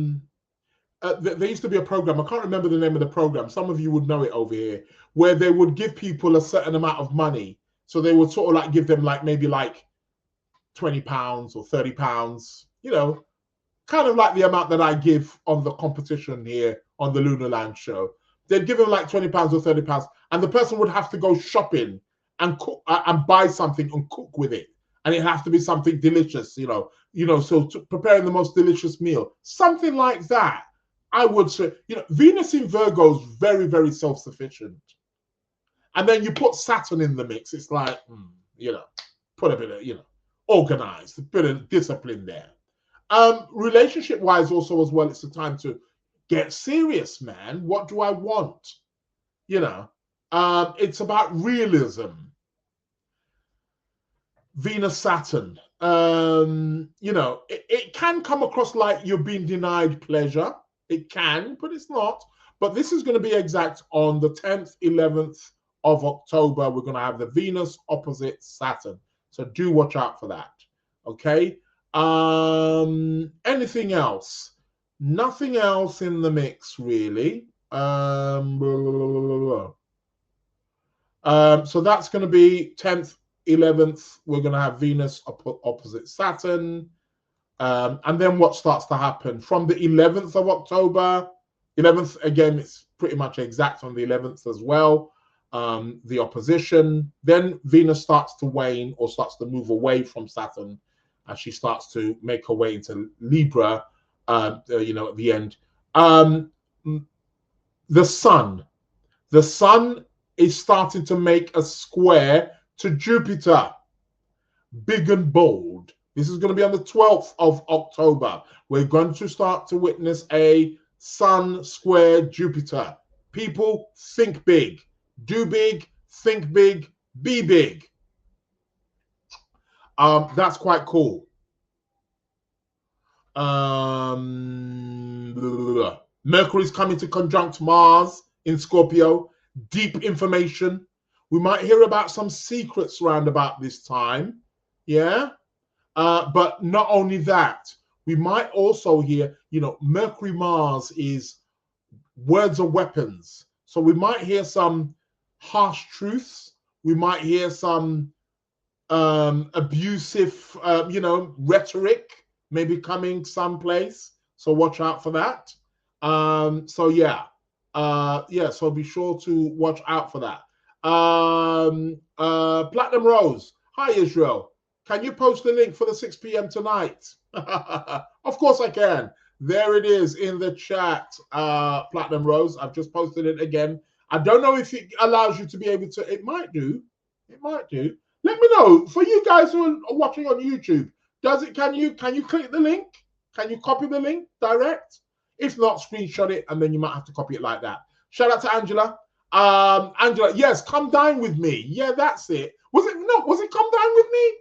used to be a program, I can't remember the name of the program, some of you would know it over here, where they would give people a certain amount of money. So they would sort of like give them maybe £20 or £30, kind of like the amount that I give on the competition here on the Lunar Lounge show. They'd give them £20 or £30, and the person would have to go shopping and cook and buy something and cook with it, and it has to be something delicious, so preparing the most delicious meal, something like that. I would say, Venus in Virgo is very, very self-sufficient, and then you put Saturn in the mix. It's like, put a bit of, organized, a bit of discipline there. Relationship-wise, also as well, it's the time to get serious, man. What do I want? It's about realism. Venus, Saturn. It can come across like you're being denied pleasure. It can, but it's not. But this is going to be exact on the 10th, 11th of October. We're going to have the Venus opposite Saturn. So do watch out for that. Okay. Anything else? Nothing else in the mix, really. So that's going to be 10th, 11th. We're going to have Venus opposite Saturn. And then what starts to happen? From the 11th of October, 11th, again, it's pretty much exact on the 11th as well. The opposition. Then Venus starts to wane or starts to move away from Saturn, and she starts to make her way into Libra, at the end. The sun, The sun is starting to make a square to Jupiter, big and bold. This is going to be on the 12th of October. We're going to start to witness a sun square Jupiter. People, think big, do big, think big, be big. That's quite cool. Mercury's coming to conjunct Mars in Scorpio. Deep information. We might hear about some secrets round about this time. Yeah. But not only that, we might also hear, Mercury Mars is words are weapons. So we might hear some harsh truths. We might hear some abusive, rhetoric maybe coming someplace. So watch out for that. So be sure to watch out for that. Platinum Rose, hi Israel. Can you post the link for the 6 p.m. tonight? Of course I can. There it is in the chat, Platinum Rose. I've just posted it again. I don't know if it allows you to be able to. It might do. It might do. Let me know. For you guys who are watching on YouTube, can you click the link? Can you copy the link direct? If not, screenshot it, and then you might have to copy it like that. Shout out to Angela. Angela, yes, come dine with me. Yeah, that's it. Was it come dine with me?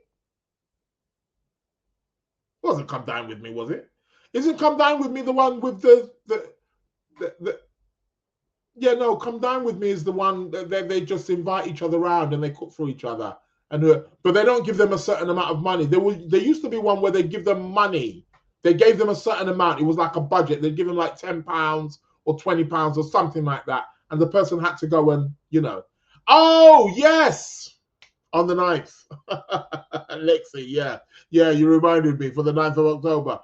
It wasn't come dine with me, was it? Isn't come dine with me the one with yeah, no, come dine with me is the one that they just invite each other around and they cook for each other. But they don't give them a certain amount of money. There used to be one where they give them money. They gave them a certain amount. It was like a budget. They'd give them like £10 or £20 or something like that. And the person had to go and, Oh, yes! On the 9th. Lexi, yeah. Yeah, you reminded me for the 9th of October.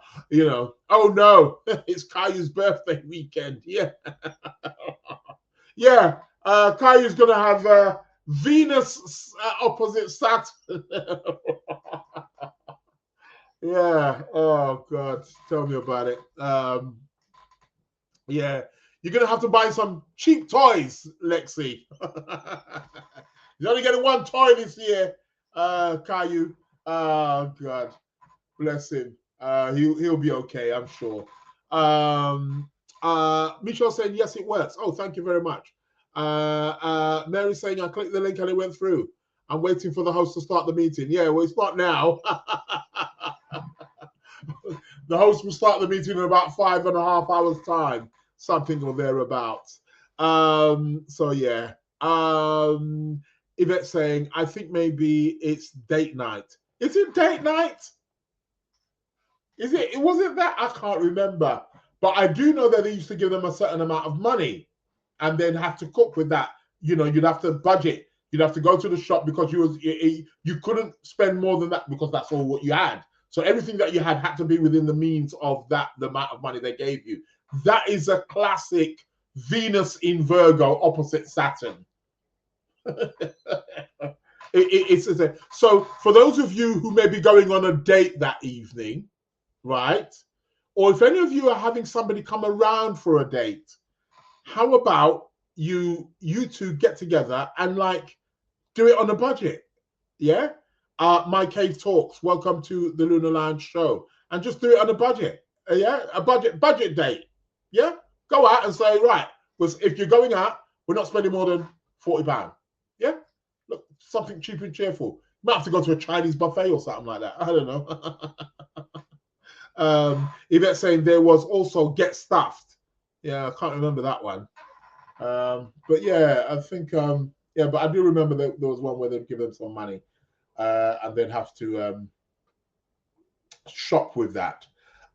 Oh, no. It's Kayu's birthday weekend. Yeah. Yeah. Kayu's going to have Venus opposite Saturn. Yeah. Oh God. Tell me about it. Yeah. You're gonna have to buy some cheap toys, Lexi. You're only getting one toy this year, Caillou. Oh God. Bless him. He'll be okay, I'm sure. Michelle saying yes, it works. Oh, thank you very much. Mary saying I clicked the link and it went through. I'm waiting for the host to start the meeting. Yeah, well, it's not now. The host will start the meeting in about 5.5 hours time, something or thereabouts. So yeah. Yvette saying, I think maybe it's date night. Is it date night? Is it? Was it that? I can't remember. But I do know that they used to give them a certain amount of money and then have to cook with that. You'd have to budget. You'd have to go to the shop because you couldn't spend more than that because that's all what you had. So everything that you had to be within the means of the amount of money they gave you. That is a classic Venus in Virgo opposite Saturn. So for those of you who may be going on a date that evening, right? Or if any of you are having somebody come around for a date, how about you two get together and do it on a budget? Yeah. My Cave Talks. Welcome to the Lunar Lounge show, and just do it on a budget. Yeah, a budget date. Yeah, go out and say, right, if you're going out, we're not spending more than £40. Yeah, look, something cheap and cheerful. You might have to go to a Chinese buffet or something like that. I don't know. Yvette saying there was also Get Stuffed. Yeah, I can't remember that one. But yeah, I think but I do remember that there was one where they'd give them some money. And then have to shop with that.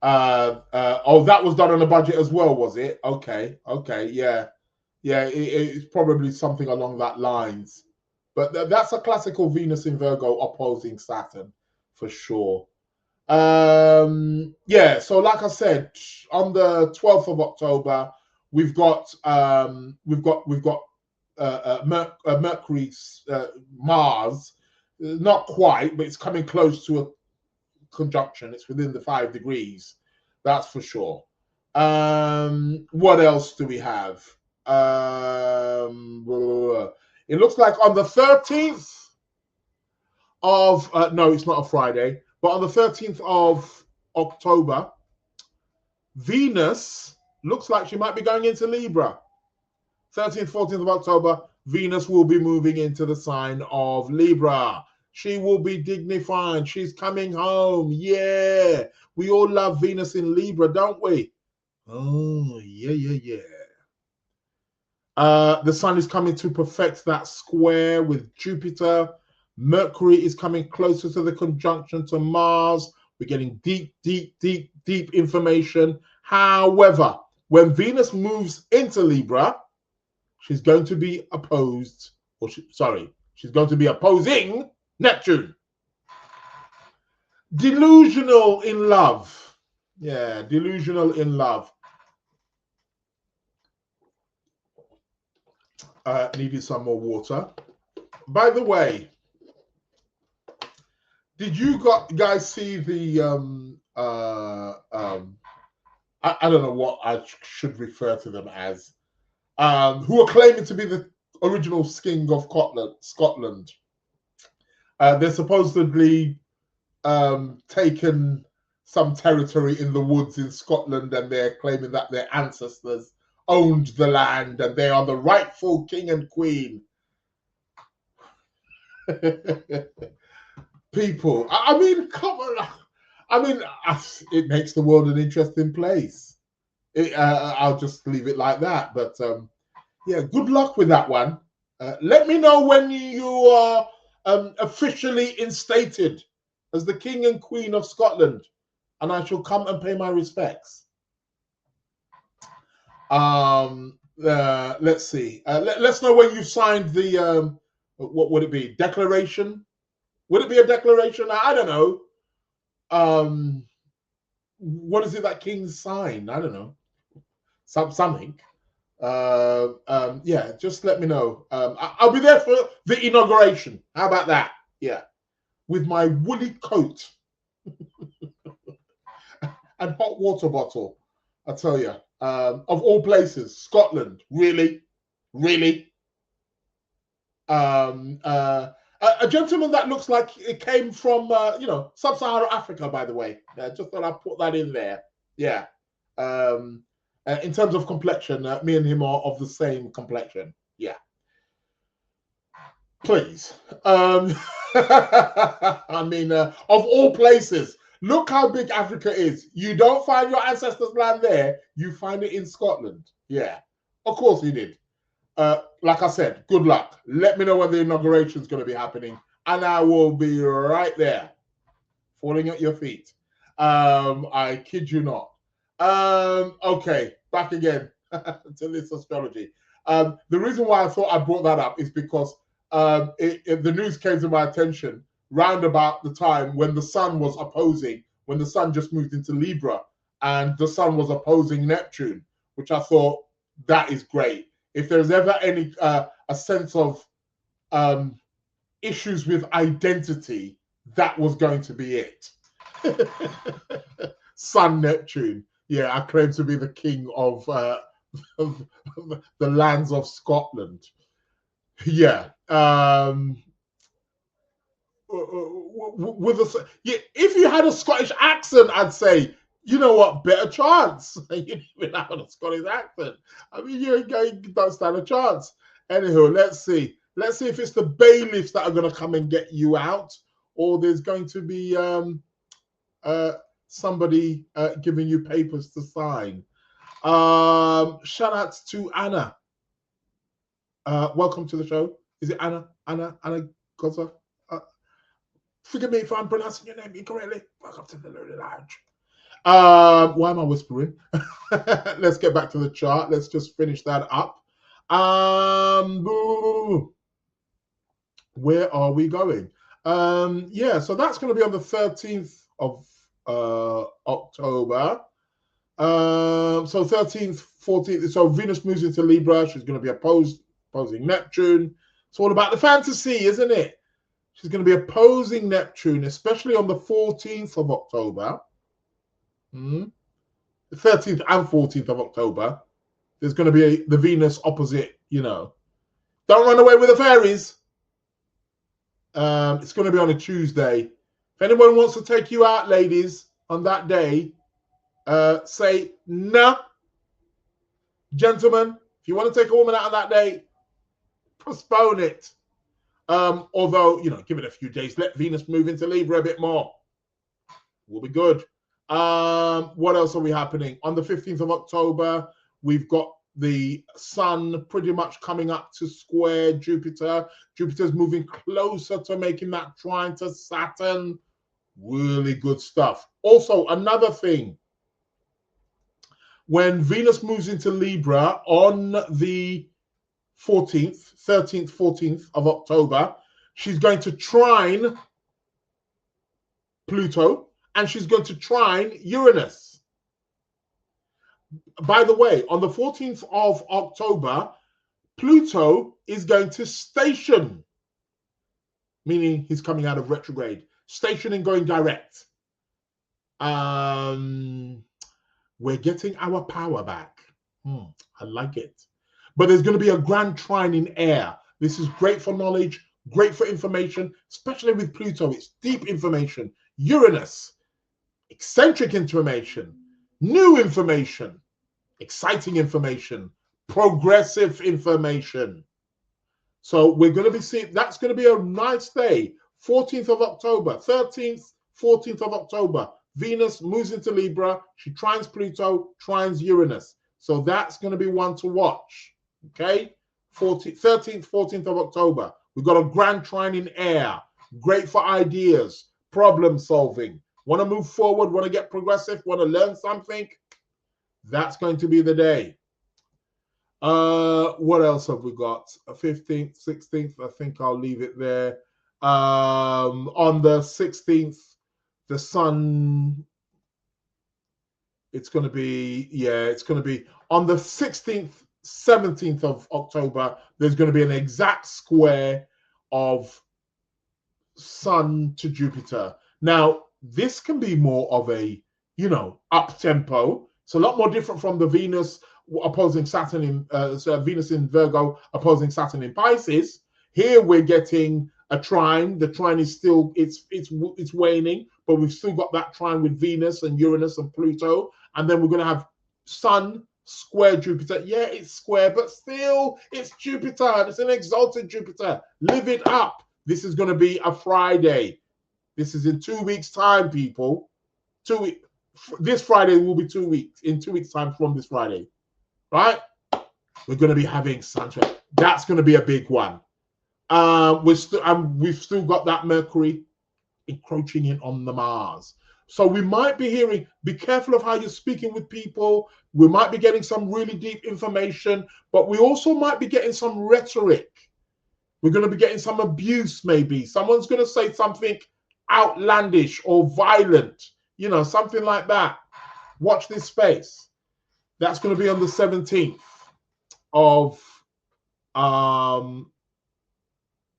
That was done on a budget as well, was it? Okay, yeah. It's probably something along that lines. But that's a classical Venus in Virgo opposing Saturn for sure. Yeah. So like I said, on the 12th of October, we've got Mercury's Mars. Not quite, but it's coming close to a conjunction. It's within the 5 degrees. That's for sure. What else do we have? It looks like on the 13th of, no, it's not a Friday, but on the 13th of October, Venus looks like she might be going into Libra. 13th, 14th of October, Venus will be moving into the sign of Libra. She will be dignified. She's coming home. Yeah. We all love Venus in Libra, don't we? Oh, yeah. The sun is coming to perfect that square with Jupiter. Mercury is coming closer to the conjunction to Mars. We're getting deep information. However, when Venus moves into Libra, she's going to be opposed, she's going to be opposing Neptune. Delusional in love. Yeah, delusional in love. Needed some more water. By the way, did you guys see the I don't know what I should refer to them as, who are claiming to be the original king of Scotland. They're supposedly taken some territory in the woods in Scotland, and they're claiming that their ancestors owned the land and they are the rightful king and queen. People, I mean, come on. I mean, it makes the world an interesting place. I'll just leave it like that. But yeah, good luck with that one. Let me know when you are officially instated as the king and queen of Scotland, and I shall come and pay my respects. Let's see. Let's know when you signed the what would it be? Declaration? Would it be a declaration? I don't know. What is it that kings sign? I don't know. Something. Yeah, just let me know. I'll be there for the inauguration. How about that? Yeah, with my woolly coat and hot water bottle. I tell you, of all places, Scotland. Really. A gentleman that looks like it came from, sub-Saharan Africa, by the way. Just thought I'd put that in there. Yeah. In terms of complexion, me and him are of the same complexion. Yeah. Please. I mean, of all places, look how big Africa is. You don't find your ancestors' land there. You find it in Scotland. Yeah. Of course he did. Like I said, good luck. Let me know when the inauguration is going to be happening, and I will be right there, falling at your feet. I kid you not. Okay, back again to this astrology. The reason why I thought I brought that up is because the news came to my attention round about the time when the sun was opposing, when the sun just moved into Libra, and the sun was opposing Neptune, which I thought, that is great. If there's ever any a sense of issues with identity, that was going to be it. Sun Neptune. Yeah, I claim to be the king of the lands of Scotland. Yeah. If you had a Scottish accent, I'd say, you know what, better chance. You didn't even have a Scottish accent. I mean, you don't stand a chance. Anywho, let's see. Let's see if it's the bailiffs that are going to come and get you out, or there's going to be somebody giving you papers to sign. Shout out to Anna. Welcome to the show. Is it Anna? Anna Goza? Forgive me if I'm pronouncing your name incorrectly. Welcome to the Lunar Lounge. Why am I whispering? Let's get back to the chart. Let's just finish that up. Where are we going? Yeah, so that's going to be on the 13th of October. So 13th, 14th. So Venus moves into Libra. She's going to be opposing Neptune. It's all about the fantasy, isn't it? She's going to be opposing Neptune, especially on the 14th of October. The 13th and 14th of October. there's going to be the Venus opposite, Don't run away with the fairies. It's going to be on a Tuesday. If anyone wants to take you out, ladies, on that day, say no. Gentlemen, if you want to take a woman out on that day, postpone it. Although, give it a few days. Let Venus move into Libra a bit more. We'll be good. What else are we happening? On the 15th of October, we've got the Sun pretty much coming up to square Jupiter. Jupiter's moving closer to making that trine to Saturn. Really good stuff. Also, another thing. When Venus moves into Libra on the 13th, 14th of October, she's going to trine Pluto and she's going to trine Uranus. By the way, on the 14th of October, Pluto is going to station, meaning he's coming out of retrograde, stationing, going direct. We're getting our power back. I like it. But there's going to be a grand trine in air. This is great for knowledge, great for information, especially with Pluto. It's deep information. Uranus, eccentric information, new information, exciting information, progressive information. So we're going to be seeing, that's going to be a nice day. 14th of October, 13th, 14th of October. Venus moves into Libra. She trines Pluto, trines Uranus. So that's going to be one to watch. Okay? 13th, 14th of October. We've got a grand trine in air. Great for ideas, problem solving. Want to move forward, want to get progressive, want to learn something? That's going to be the day. What else have we got? 15th, 16th. I think I'll leave it there. On the 16th, the Sun, it's going to be on the 16th, 17th of October, there's going to be an exact square of Sun to Jupiter. Now, this can be more of a, up tempo. It's a lot more different from the Venus opposing Saturn in, Venus in Virgo opposing Saturn in Pisces. Here we're getting a trine. The trine is still, it's waning, but we've still got that trine with Venus and Uranus and Pluto. And then we're going to have Sun square Jupiter. Yeah, it's square, but still it's Jupiter. It's an exalted Jupiter. Live it up. This is going to be a Friday. This is in 2 weeks' time, people. This Friday will be 2 weeks. In 2 weeks' time from this Friday, right? We're going to be having sunshine. That's going to be a big one. We've still got that Mercury encroaching in on the Mars. So we might be hearing, be careful of how you're speaking with people. We might be getting some really deep information, but we also might be getting some rhetoric. We're going to be getting some abuse, maybe. Someone's going to say something outlandish or violent, something like that. Watch this space. That's going to be on the 17th of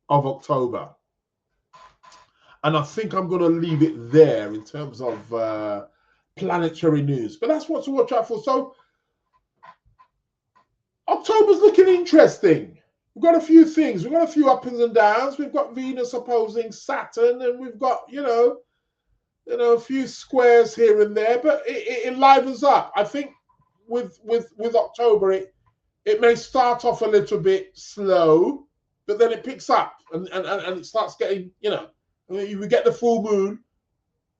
October. And I think I'm going to leave it there in terms of planetary news. But that's what to watch out for. So October's looking interesting. We've got a few things. We've got a few ups and downs. We've got Venus opposing Saturn, and we've got, a few squares here and there. But it livens up. I think with October, it may start off a little bit slow, but then it picks up and it starts getting, we get the full moon,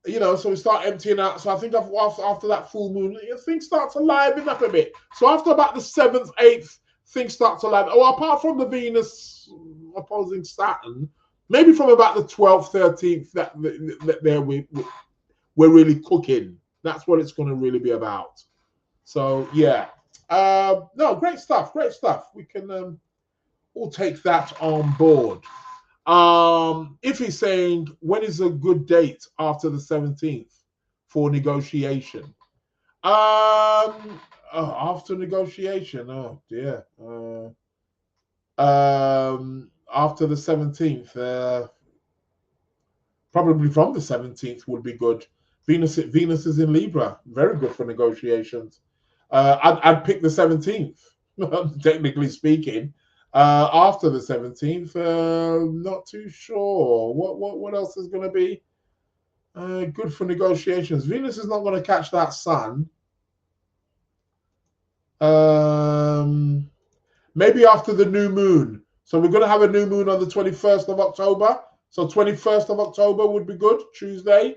so we start emptying out. So I think after that full moon, things start to liven up a bit. So after about the 7th, 8th, things start to liven. Oh, apart from the Venus opposing Saturn, maybe from about the 12th, 13th, that there we're really cooking. That's what it's going to really be about. So yeah, no, great stuff. We can all take that on board. If he's saying, when is a good date after the 17th for negotiation? After negotiation, oh dear. After the 17th, probably from the 17th would be good. Venus is in Libra, very good for negotiations. I'd pick the 17th. technically speaking. After the 17th, not too sure. What else is going to be good for negotiations? Venus is not going to catch that sun. Maybe after the new moon. So we're going to have a new moon on the 21st of October. So 21st of October would be good. Tuesday,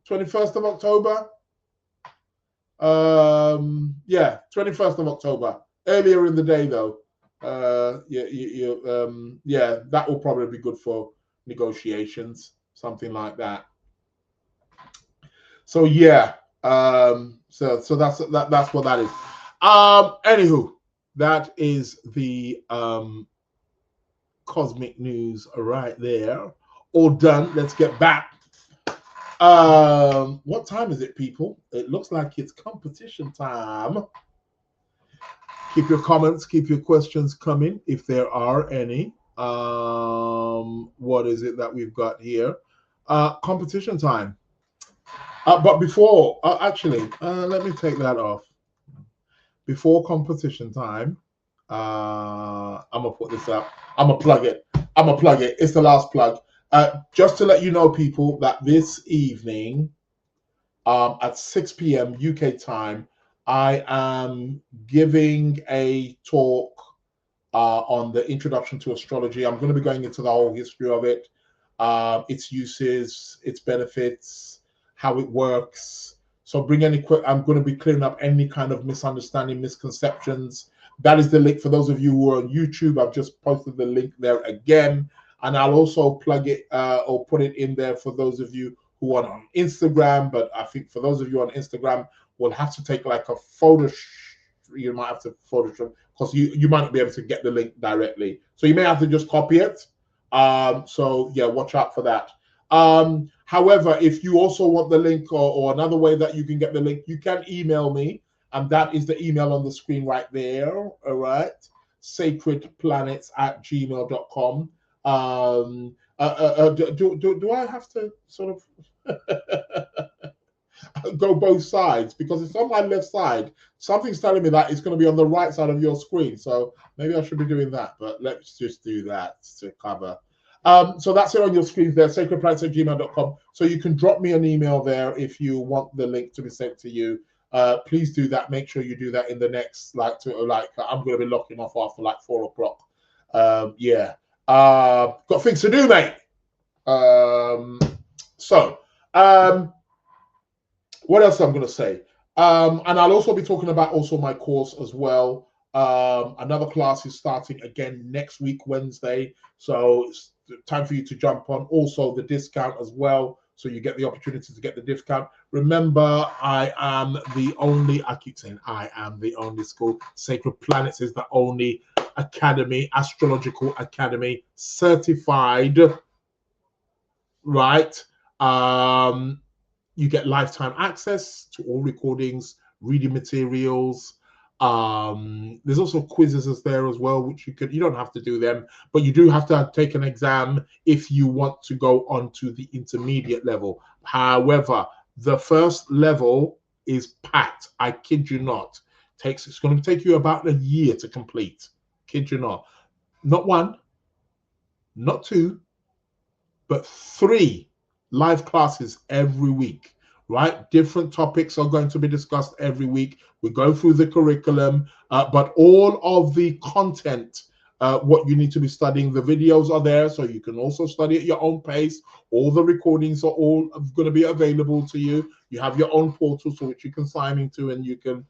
21st of October. Yeah, 21st of October. Earlier in the day, though. Yeah, that will probably be good for negotiations, something like that. So yeah, so that's what that is. Anywho, that is the cosmic news right there. All done. Let's get back. What time is it, people? It looks like it's competition time. Keep your comments, keep your questions coming if there are any. What is it that we've got here? Competition time. But before, actually, let me take that off. Before competition time, I'm gonna put this up. I'm gonna plug it. It's the last plug. Just to let you know, people, that this evening, at 6 p.m. UK time, I am giving a talk on the introduction to astrology. I'm going to be going into the whole history of it, its uses, its benefits, how it works. So I'm going to be clearing up any kind of misunderstanding, misconceptions. That is the link for those of you who are on YouTube. I've just posted the link there again. And I'll also plug it or put it in there for those of you who are on Instagram. But I think for those of you on Instagram, we'll have to take like a photo. You might have to Photoshop because you might not be able to get the link directly. So you may have to just copy it. So yeah, watch out for that. However, if you also want the link or another way that you can get the link, you can email me. And that is the email on the screen right there. All right. sacredplanets@gmail.com. Do I have to sort of go both sides? Because it's on my left side. Something's telling me that it's going to be on the right side of your screen. So maybe I should be doing that. But let's just do that to cover. So that's it on your screen there, sacredplanets@gmail.com. So you can drop me an email there if you want the link to be sent to you. Please do that. Make sure you do that in the next, I'm going to be locking off after like 4 o'clock. Yeah. Got things to do, mate. What else I'm going to say? And I'll also be talking about also my course as well. Another class is starting again next week, Wednesday. So it's time for you to jump on. Also the discount as well. So you get the opportunity to get the discount. Remember, I keep saying I am the only school. Sacred Planets is the only academy, astrological academy, certified, right? You get lifetime access to all recordings, reading materials. There's also quizzes there as well, which you don't have to do them, but you do have to take an exam if you want to go on to the intermediate level. However, the first level is packed. I kid you not. It's going to take you about a year to complete. Kid you not. Not one, not two, but 3 live classes every week, right? Different topics are going to be discussed every week. We go through the curriculum, but all of the content, what you need to be studying, the videos are there, so you can also study at your own pace. All the recordings are all going to be available to you. You have your own portal so which you can sign into, and you can,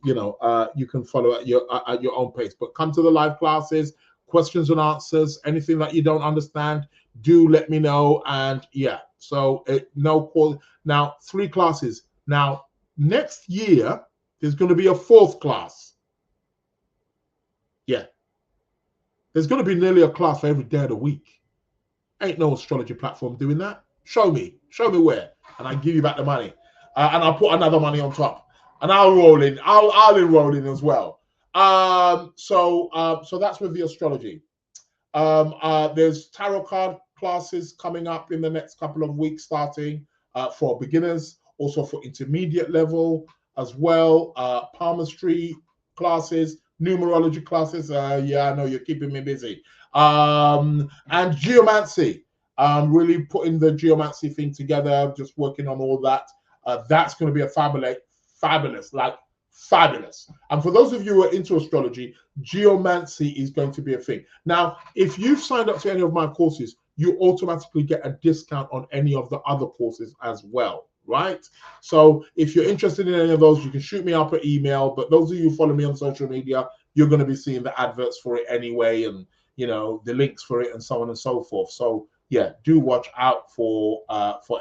you can follow at your own pace. But come to the live classes, questions and answers, anything that you don't understand, do let me know. And yeah, so now 3 classes. Now next year there's going to be a 4th class. Yeah, there's going to be nearly a class for every day of the week. Ain't no astrology platform doing that. Show me where, and I give you back the money, and I'll put another money on top, and I'll roll in. I'll enroll in as well. So that's with the astrology. There's tarot card classes coming up in the next couple of weeks, starting for beginners, also for intermediate level as well. Palmistry classes, numerology classes. Yeah, I know you're keeping me busy. And geomancy. Really putting the geomancy thing together, just working on all that. That's going to be a fabulous. And for those of you who are into astrology, geomancy is going to be a thing. Now, if you've signed up to any of my courses, you automatically get a discount on any of the other courses as well, right? So if you're interested in any of those, you can shoot me up an email. But those of you who follow me on social media, you're going to be seeing the adverts for it anyway, and the links for it and so on and so forth. So yeah, do watch out for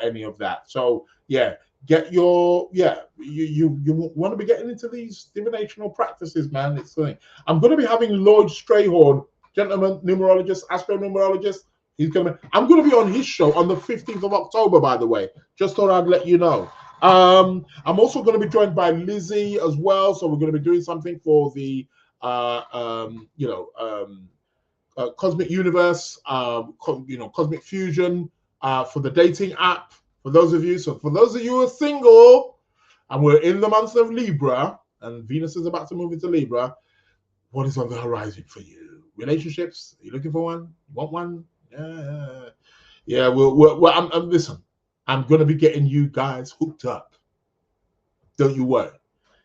any of that. So yeah, get your you want to be getting into these divinational practices, man. It's something. I'm going to be having Lloyd Strayhorn, gentleman numerologist, astronumerologist. I'm going to be on his show on the 15th of October, by the way. Just thought I'd let you know. I'm also going to be joined by Lizzie as well. So we're going to be doing something for the Cosmic Universe, Cosmic Fusion, for the dating app. For those of you who are single, and we're in the month of Libra, and Venus is about to move into Libra, what is on the horizon for you? Relationships? Are you looking for one? You want one? Yeah. Listen, I'm going to be getting you guys hooked up. Don't you worry.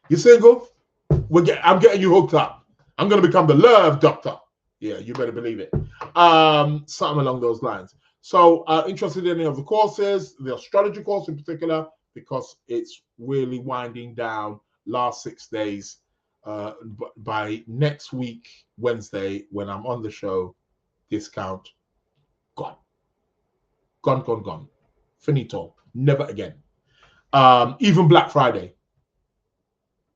You single? I'm getting you hooked up. I'm going to become the love doctor. Yeah, you better believe it. Something along those lines. So interested in any of the courses, the astrology course in particular, because it's really winding down. Last 6 days. By next week, Wednesday, when I'm on the show, discount gone. Finito. Never again. Even Black Friday.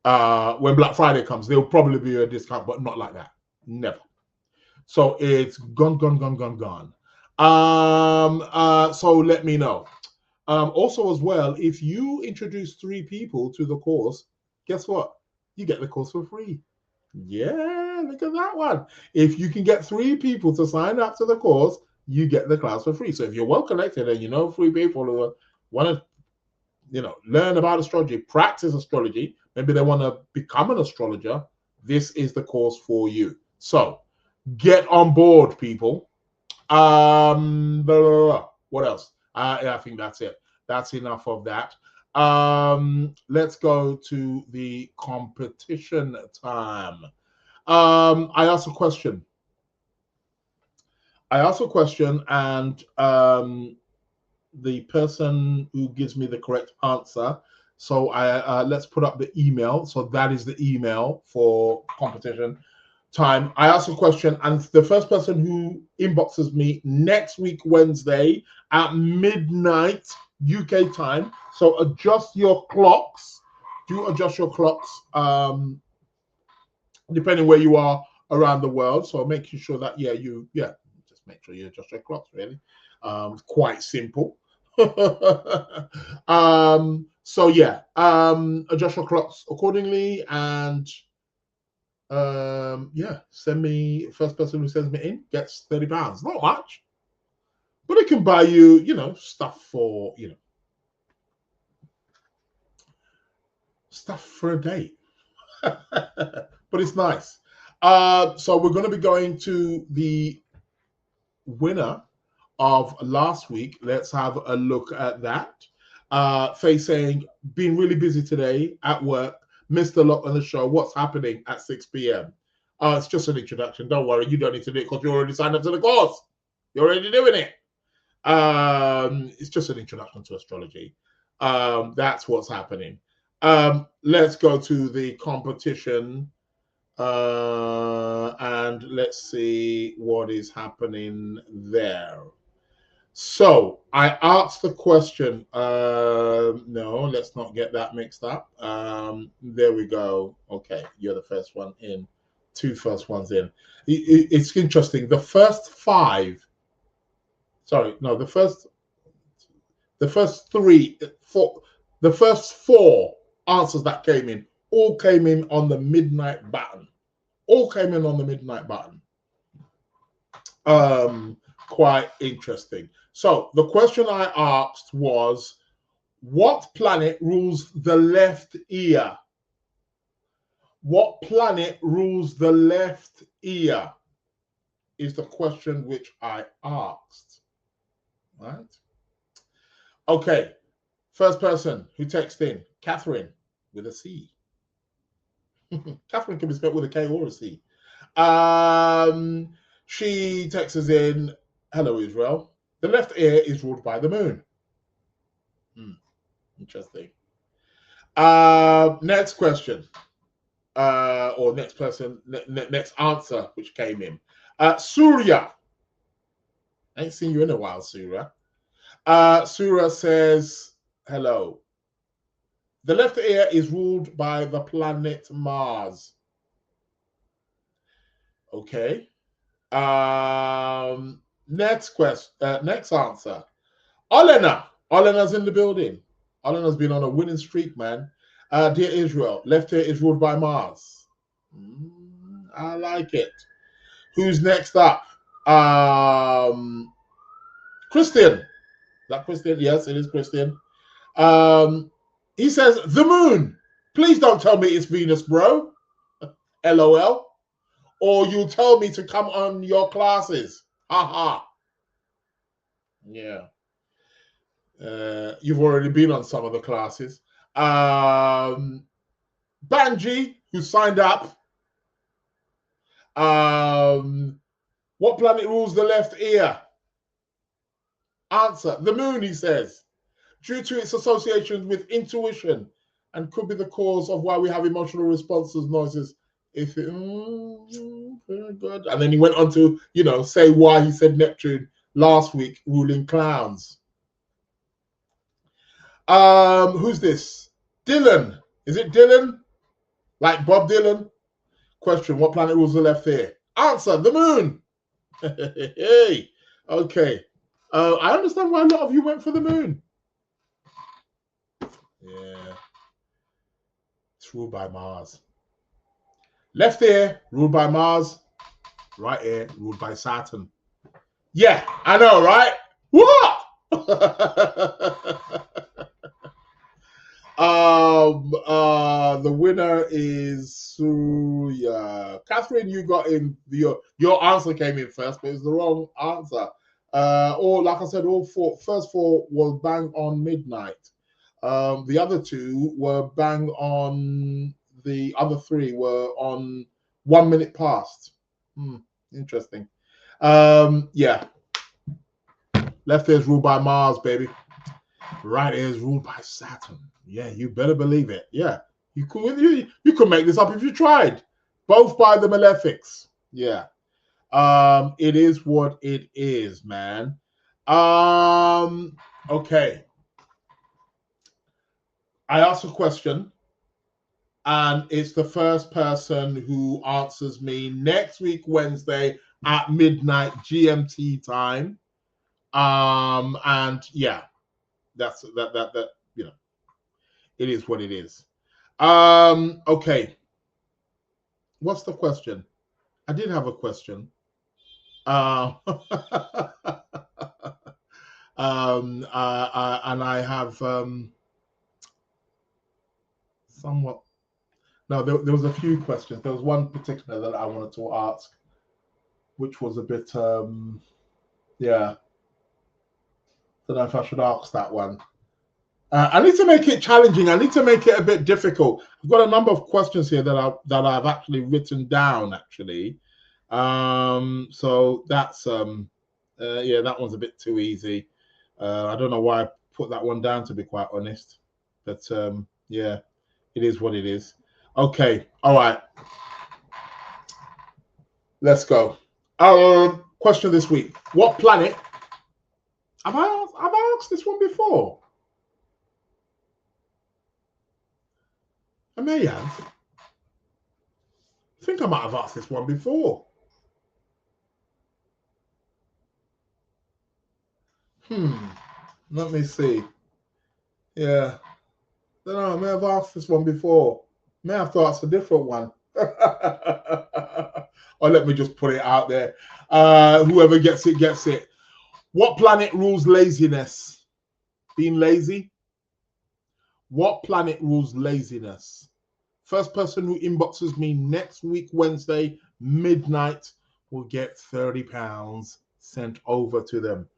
When Black Friday comes, there'll probably be a discount, but not like that. Never. So it's gone. So let me know. Also as well, if you introduce 3 people to the course, guess what? You get the course for free. Yeah, look at that one. If you can get 3 people to sign up to the course, you get the class for free. So if you're well connected and 3 people who want to, learn about astrology, practice astrology, maybe they want to become an astrologer, this is the course for you. So get on board, people. What else? I think that's it. That's enough of that. Let's go to the competition time. I asked a question. And the person who gives me the correct answer. So let's put up the email. So that is the email for competition time. I asked a question, and the first person who inboxes me next week, Wednesday at midnight UK time. So adjust your clocks. Do adjust your clocks, depending where you are around the world. So making sure that just make sure you adjust your clocks. Really, quite simple. So yeah, adjust your clocks accordingly, and send me. First person who sends me in gets £30. Not much, but it can buy you, stuff for, stuff for a date. But it's nice. So we're going to be going to the winner of last week. Let's have a look at that. Faye saying, been really busy today at work. Missed a lot on the show. What's happening at 6 p.m.? It's just an introduction. Don't worry. You don't need to do it because you already signed up to the course. You're already doing it. It's just an introduction to astrology. That's what's happening. Let's go to the competition. And let's see what is happening there. So I asked the question. No, let's not get that mixed up. There we go. Okay, you're the first one in. 2 first ones in. It's interesting. The first 5. Sorry, no, the first 4 answers that came in all came in on the midnight button. Quite interesting. So the question I asked was, what planet rules the left ear? What planet rules the left ear? Is the question which I asked. Right? Okay. First person who texted in, Catherine with a C. Catherine can be spelled with a K or a C. She texts us in, hello Israel. The left ear is ruled by the moon. Interesting. Next question. Or next person, next answer which came in. Surya. I ain't seen you in a while, Surya. Surya says, hello. The left ear is ruled by the planet Mars. Okay. Next question. Next answer. Olena. Olena's in the building. Olena's been on a winning streak, man. Dear Israel, left ear is ruled by Mars. I like it. Who's next up? Christian. Is that Christian? Yes, it is Christian. He says, the moon. Please don't tell me it's Venus, bro. LOL. Or you'll tell me to come on your classes. Haha. Yeah. You've already been on some of the classes. Banji, who signed up. What planet rules the left ear? Answer, the moon, he says. Due to its association with intuition and could be the cause of why we have emotional responses, noises. If it, very good. And then he went on to, say why he said Neptune last week, ruling clowns. Who's this? Dylan. Is it Dylan? Like Bob Dylan? Question, what planet rules the left ear? Answer, the moon. Hey, okay. I understand why a lot of you went for the moon. Yeah. It's ruled by Mars. Left ear, ruled by Mars. Right ear, ruled by Saturn. Yeah, I know, right? What? The winner is Surya. Catherine, you got in. Your answer came in first, but it's the wrong answer. Or like I said, first four was bang on midnight. The other two were bang on. The other three were on 1 minute past. Interesting. Yeah. Left ear is ruled by Mars, baby. Right ear is ruled by Saturn. Yeah, you better believe it. Yeah, you could make this up if you tried. Both by the malefics. Yeah. It is what it is, man. Okay. I asked a question, and it's the first person who answers me next week, Wednesday at midnight GMT time. And yeah, that's that it is what it is. Okay. What's the question? I did have a question. And I have somewhat. No, there was a few questions. There was one particular that I wanted to ask, which was a bit, yeah. Don't know if I should ask that one. I need to make it challenging. I need to make it a bit difficult. I've got a number of questions here that I've actually written down. Actually, so that's yeah, that one's a bit too easy. I don't know why I put that one down, to be quite honest. But yeah, it is what it is. Okay, all right. Let's go. Question this week: what planet? Have I asked this one before? I may have. I think I might have asked this one before. Let me see. Yeah. I don't know, I may have asked this one before. May have to ask a different one. Or let me just put it out there. Whoever gets it, gets it. What planet rules laziness? Being lazy? What planet rules laziness? First person who inboxes me next week, Wednesday, midnight, will get £30 sent over to them.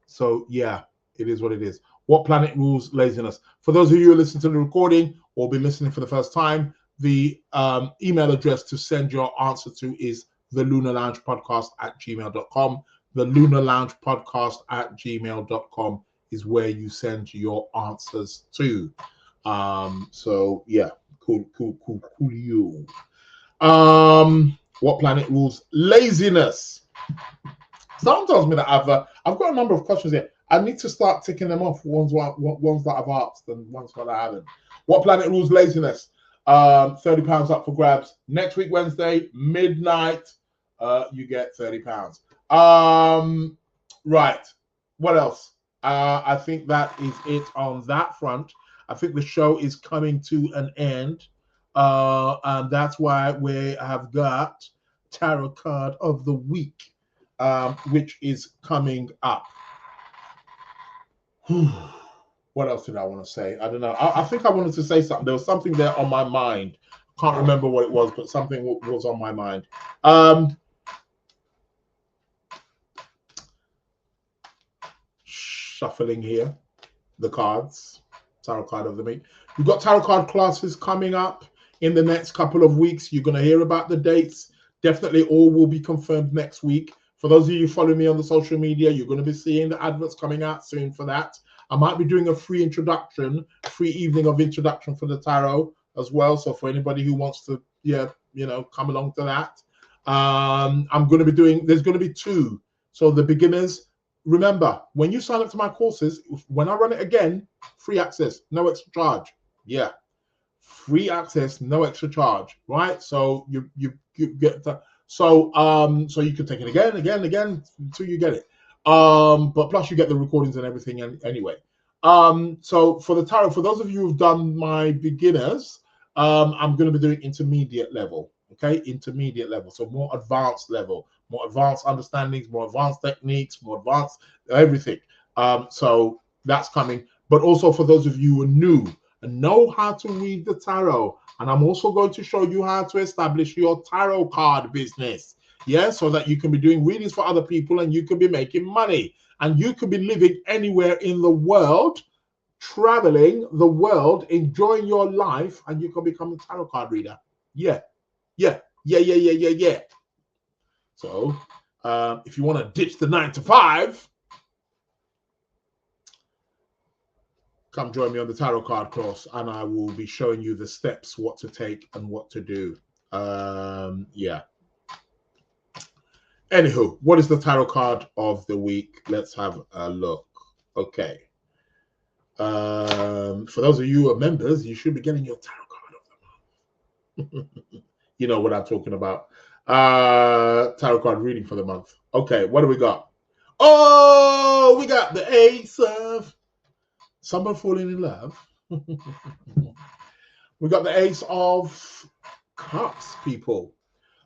So yeah, it is what it is. What planet rules laziness? For those of you who listen to the recording or be listening for the first time, the email address to send your answer to is the Lunar Lounge Podcast at gmail.com. The Lunar Lounge Podcast at gmail.com is where you send your answers to. So yeah, cool you. What planet rules laziness? Someone tells me that I've got a number of questions here. I need to start ticking them off, ones that I've asked and ones that I haven't. What planet rules laziness? £30 up for grabs. Next week, Wednesday, midnight, you get £30. Right. What else? I think that is it on that front. I think the show is coming to an end. And that's why we have got Tarot Card of the Week, which is coming up. What else did I want to say? I don't know. I think I wanted to say something. There was something there on my mind. Can't remember what it was, but something was on my mind. Shuffling here, the cards, Tarot Card of the Week. You've got Tarot Card classes coming up in the next couple of weeks. You're going to hear about the dates. Definitely all will be confirmed next week. For those of you following me on the social media, you're going to be seeing the adverts coming out soon for that. I might be doing a free evening of introduction for the tarot as well. So for anybody who wants to, come along to that, I'm going to be doing, there's going to be two. So the beginners, remember, when you sign up to my courses, when I run it again, free access, no extra charge. Yeah. Free access, no extra charge, right? So you get that. So you can take it again until you get it. But plus you get the recordings and everything anyway. So for the tarot, for those of you who've done my beginners, I'm going to be doing intermediate level. Okay, intermediate level, so more advanced level, more advanced understandings, more advanced techniques, more advanced everything. So that's coming. But also for those of you who are new and know how to read the tarot, and I'm also going to show you how to establish your tarot card business. Yeah, so that you can be doing readings for other people and you can be making money and you can be living anywhere in the world, traveling the world, enjoying your life, and you can become a tarot card reader. Yeah. So if you want to ditch the 9 to 5, come join me on the tarot card course and I will be showing you the steps, what to take and what to do. Yeah. Anywho, what is the tarot card of the week? Let's have a look. Okay. For those of you who are members, you should be getting your tarot card of the month. You know what I'm talking about. Tarot card reading for the month. Okay, what do we got? Oh, we got the Ace of someone falling in love. We got the Ace of Cups, people.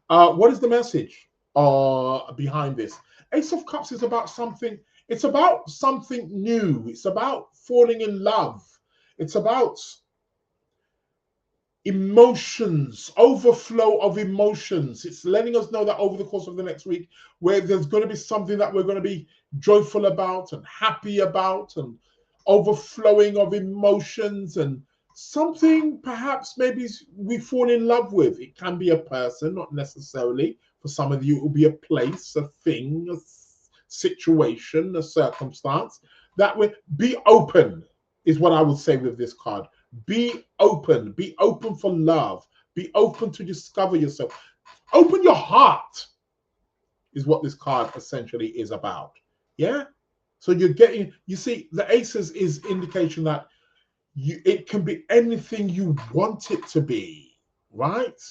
What is the message behind this? Ace of Cups is about something. It's about something new. It's about falling in love. It's about emotions, overflow of emotions. It's letting us know that over the course of the next week, where there's going to be something that we're going to be joyful about and happy about and overflowing of emotions and something perhaps maybe we fall in love with. It can be a person, not necessarily. For some of you, it will be a place, a thing, a situation, a circumstance. That way, be open is what I would say with this card. Be open for love, be open to discover yourself. Open your heart is what this card essentially is about. Yeah. So you're getting, you see, the aces is indication that it can be anything you want it to be, right?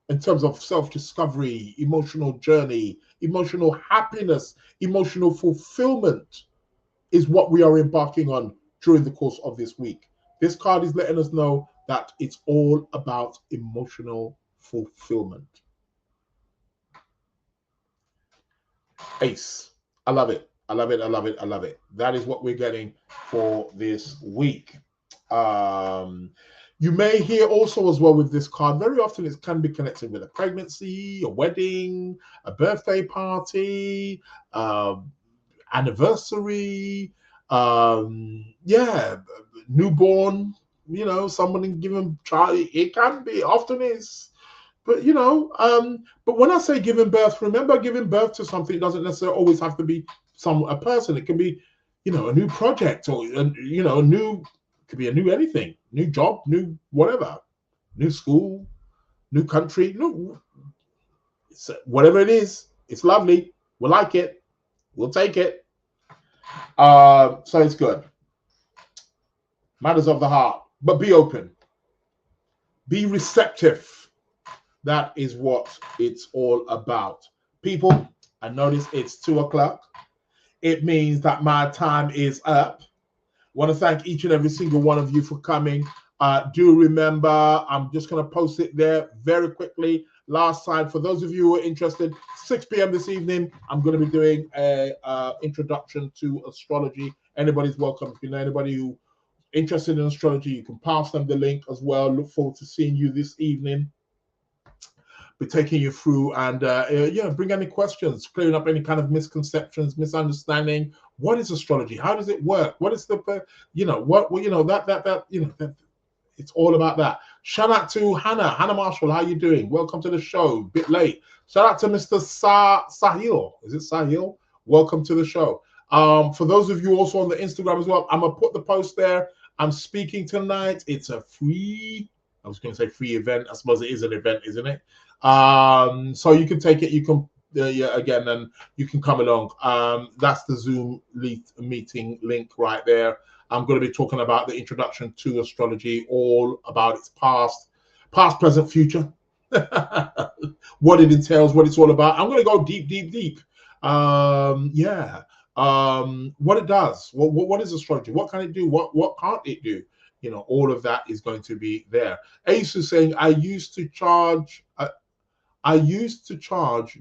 In terms of self-discovery, emotional journey, emotional happiness, emotional fulfillment is what we are embarking on during the course of this week. This card is letting us know that it's all about emotional fulfillment. Ace. I love it. I love it. I love it. I love it. That is what we're getting for this week. You may hear also as well with this card, very often it can be connected with a pregnancy, a wedding, a birthday party, anniversary, newborn, someone giving child. It can be, often is. But but when I say giving birth, remember giving birth to something doesn't necessarily always have to be a person. It can be, a new project, or a new, could be a new anything, new job, new whatever, new school, new country, whatever it is. It's lovely. We like it. We'll take it. So it's good. Matters of the heart, but be open, be receptive. That is what it's all about. People, I notice it's 2:00. It means that my time is up. I want to thank each and every single one of you for coming. Do remember, I'm just going to post it there very quickly. Last time, for those of you who are interested, 6 p.m. this evening, I'm going to be doing a introduction to astrology. Anybody's welcome. If you know anybody who interested in astrology, you can pass them the link as well. Look forward to seeing you this evening. Be taking you through and bring any questions, clearing up any kind of misconceptions, misunderstanding. What is astrology? How does it work? What is the it's all about that. Shout out to Hannah Marshall. How you doing? Welcome to the show. Bit late. Shout out to Mr. Sahil. Is it Sahil? Welcome to the show. For those of you also on the Instagram as well, I'm gonna put the post there. I'm speaking tonight. It's a free, I was going to say free event. I suppose it is an event, isn't it? So you can take it. You can again, and you can come along. That's the Zoom meeting link right there. I'm going to be talking about the introduction to astrology, all about its past, present, future, what it entails, what it's all about. I'm going to go deep. What it does, what is astrology, what can it do, what can't it do? All of that is going to be there. Ace is saying, I used to charge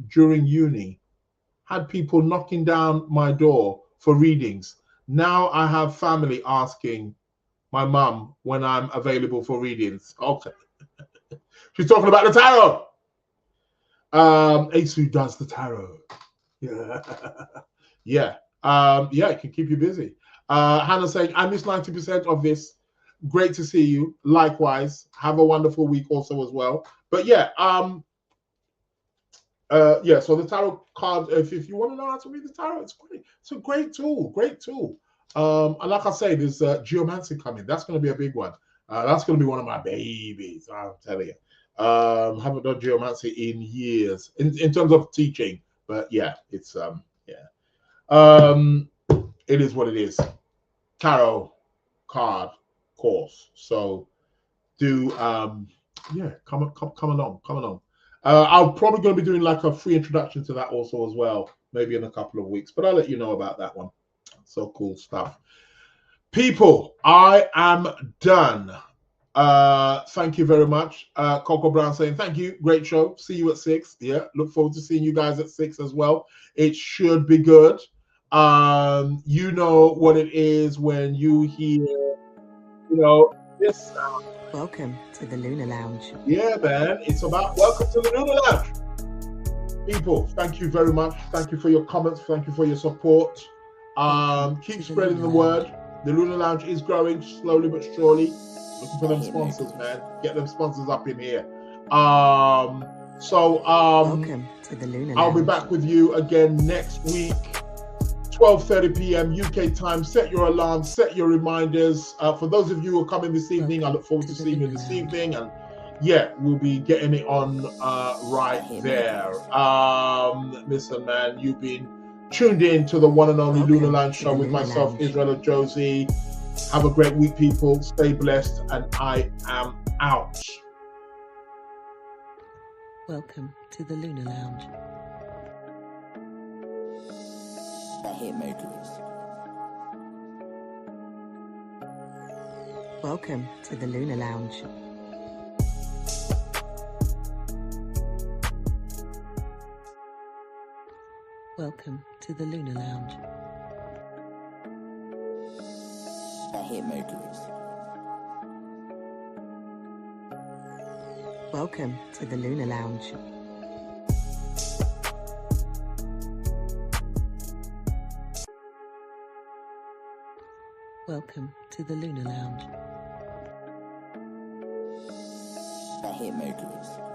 during uni, had people knocking down my door for readings. Now I have family asking my mum when I'm available for readings. Okay. She's talking about the tarot. Ace who does the tarot. Yeah. It can keep you busy. Hannah saying, I missed 90% of this. Great to see you. Likewise. Have a wonderful week also as well. But so the tarot card, if you want to know how to read the tarot, it's great. It's a great tool. And like I say, there's geomancy coming. That's going to be a big one. That's going to be one of my babies, I'm telling you. Haven't done geomancy in years in terms of teaching. But it's it is what it is. Tarot card course. So do come along. I'm probably going to be doing like a free introduction to that also as well, maybe in a couple of weeks, but I'll let you know about that one. So cool stuff. People, I am done. Thank you very much. Coco Brown saying thank you, great show, see you at 6. Look forward to seeing you guys at 6 as well. It should be good. You know what it is when you hear this sound. Welcome to the Lunar Lounge. Yeah, man. It's about welcome to the Lunar Lounge. People, thank you very much. Thank you for your comments. Thank you for your support. Keep spreading the word. The Lunar Lounge is growing slowly but surely. Looking for them sponsors, man. Get them sponsors up in here. Welcome to the Lunar Lounge. I'll be back with you again next week. 12:30 p.m. UK time. Set your alarms, set your reminders. For those of you who are coming this evening, I look forward to seeing you this evening. And we'll be getting it on right there. Listen, man, you've been tuned in to the one and only Lunar Lounge show with myself, Israel Josie. Have a great week, people. Stay blessed, and I am out. Welcome to the Lunar Lounge. The Hitmakers. Welcome to the Lunar Lounge. Welcome to the Lunar Lounge. The Hitmakers. Welcome to the Lunar Lounge. Welcome to the Lunar Lounge. I hate Mercury.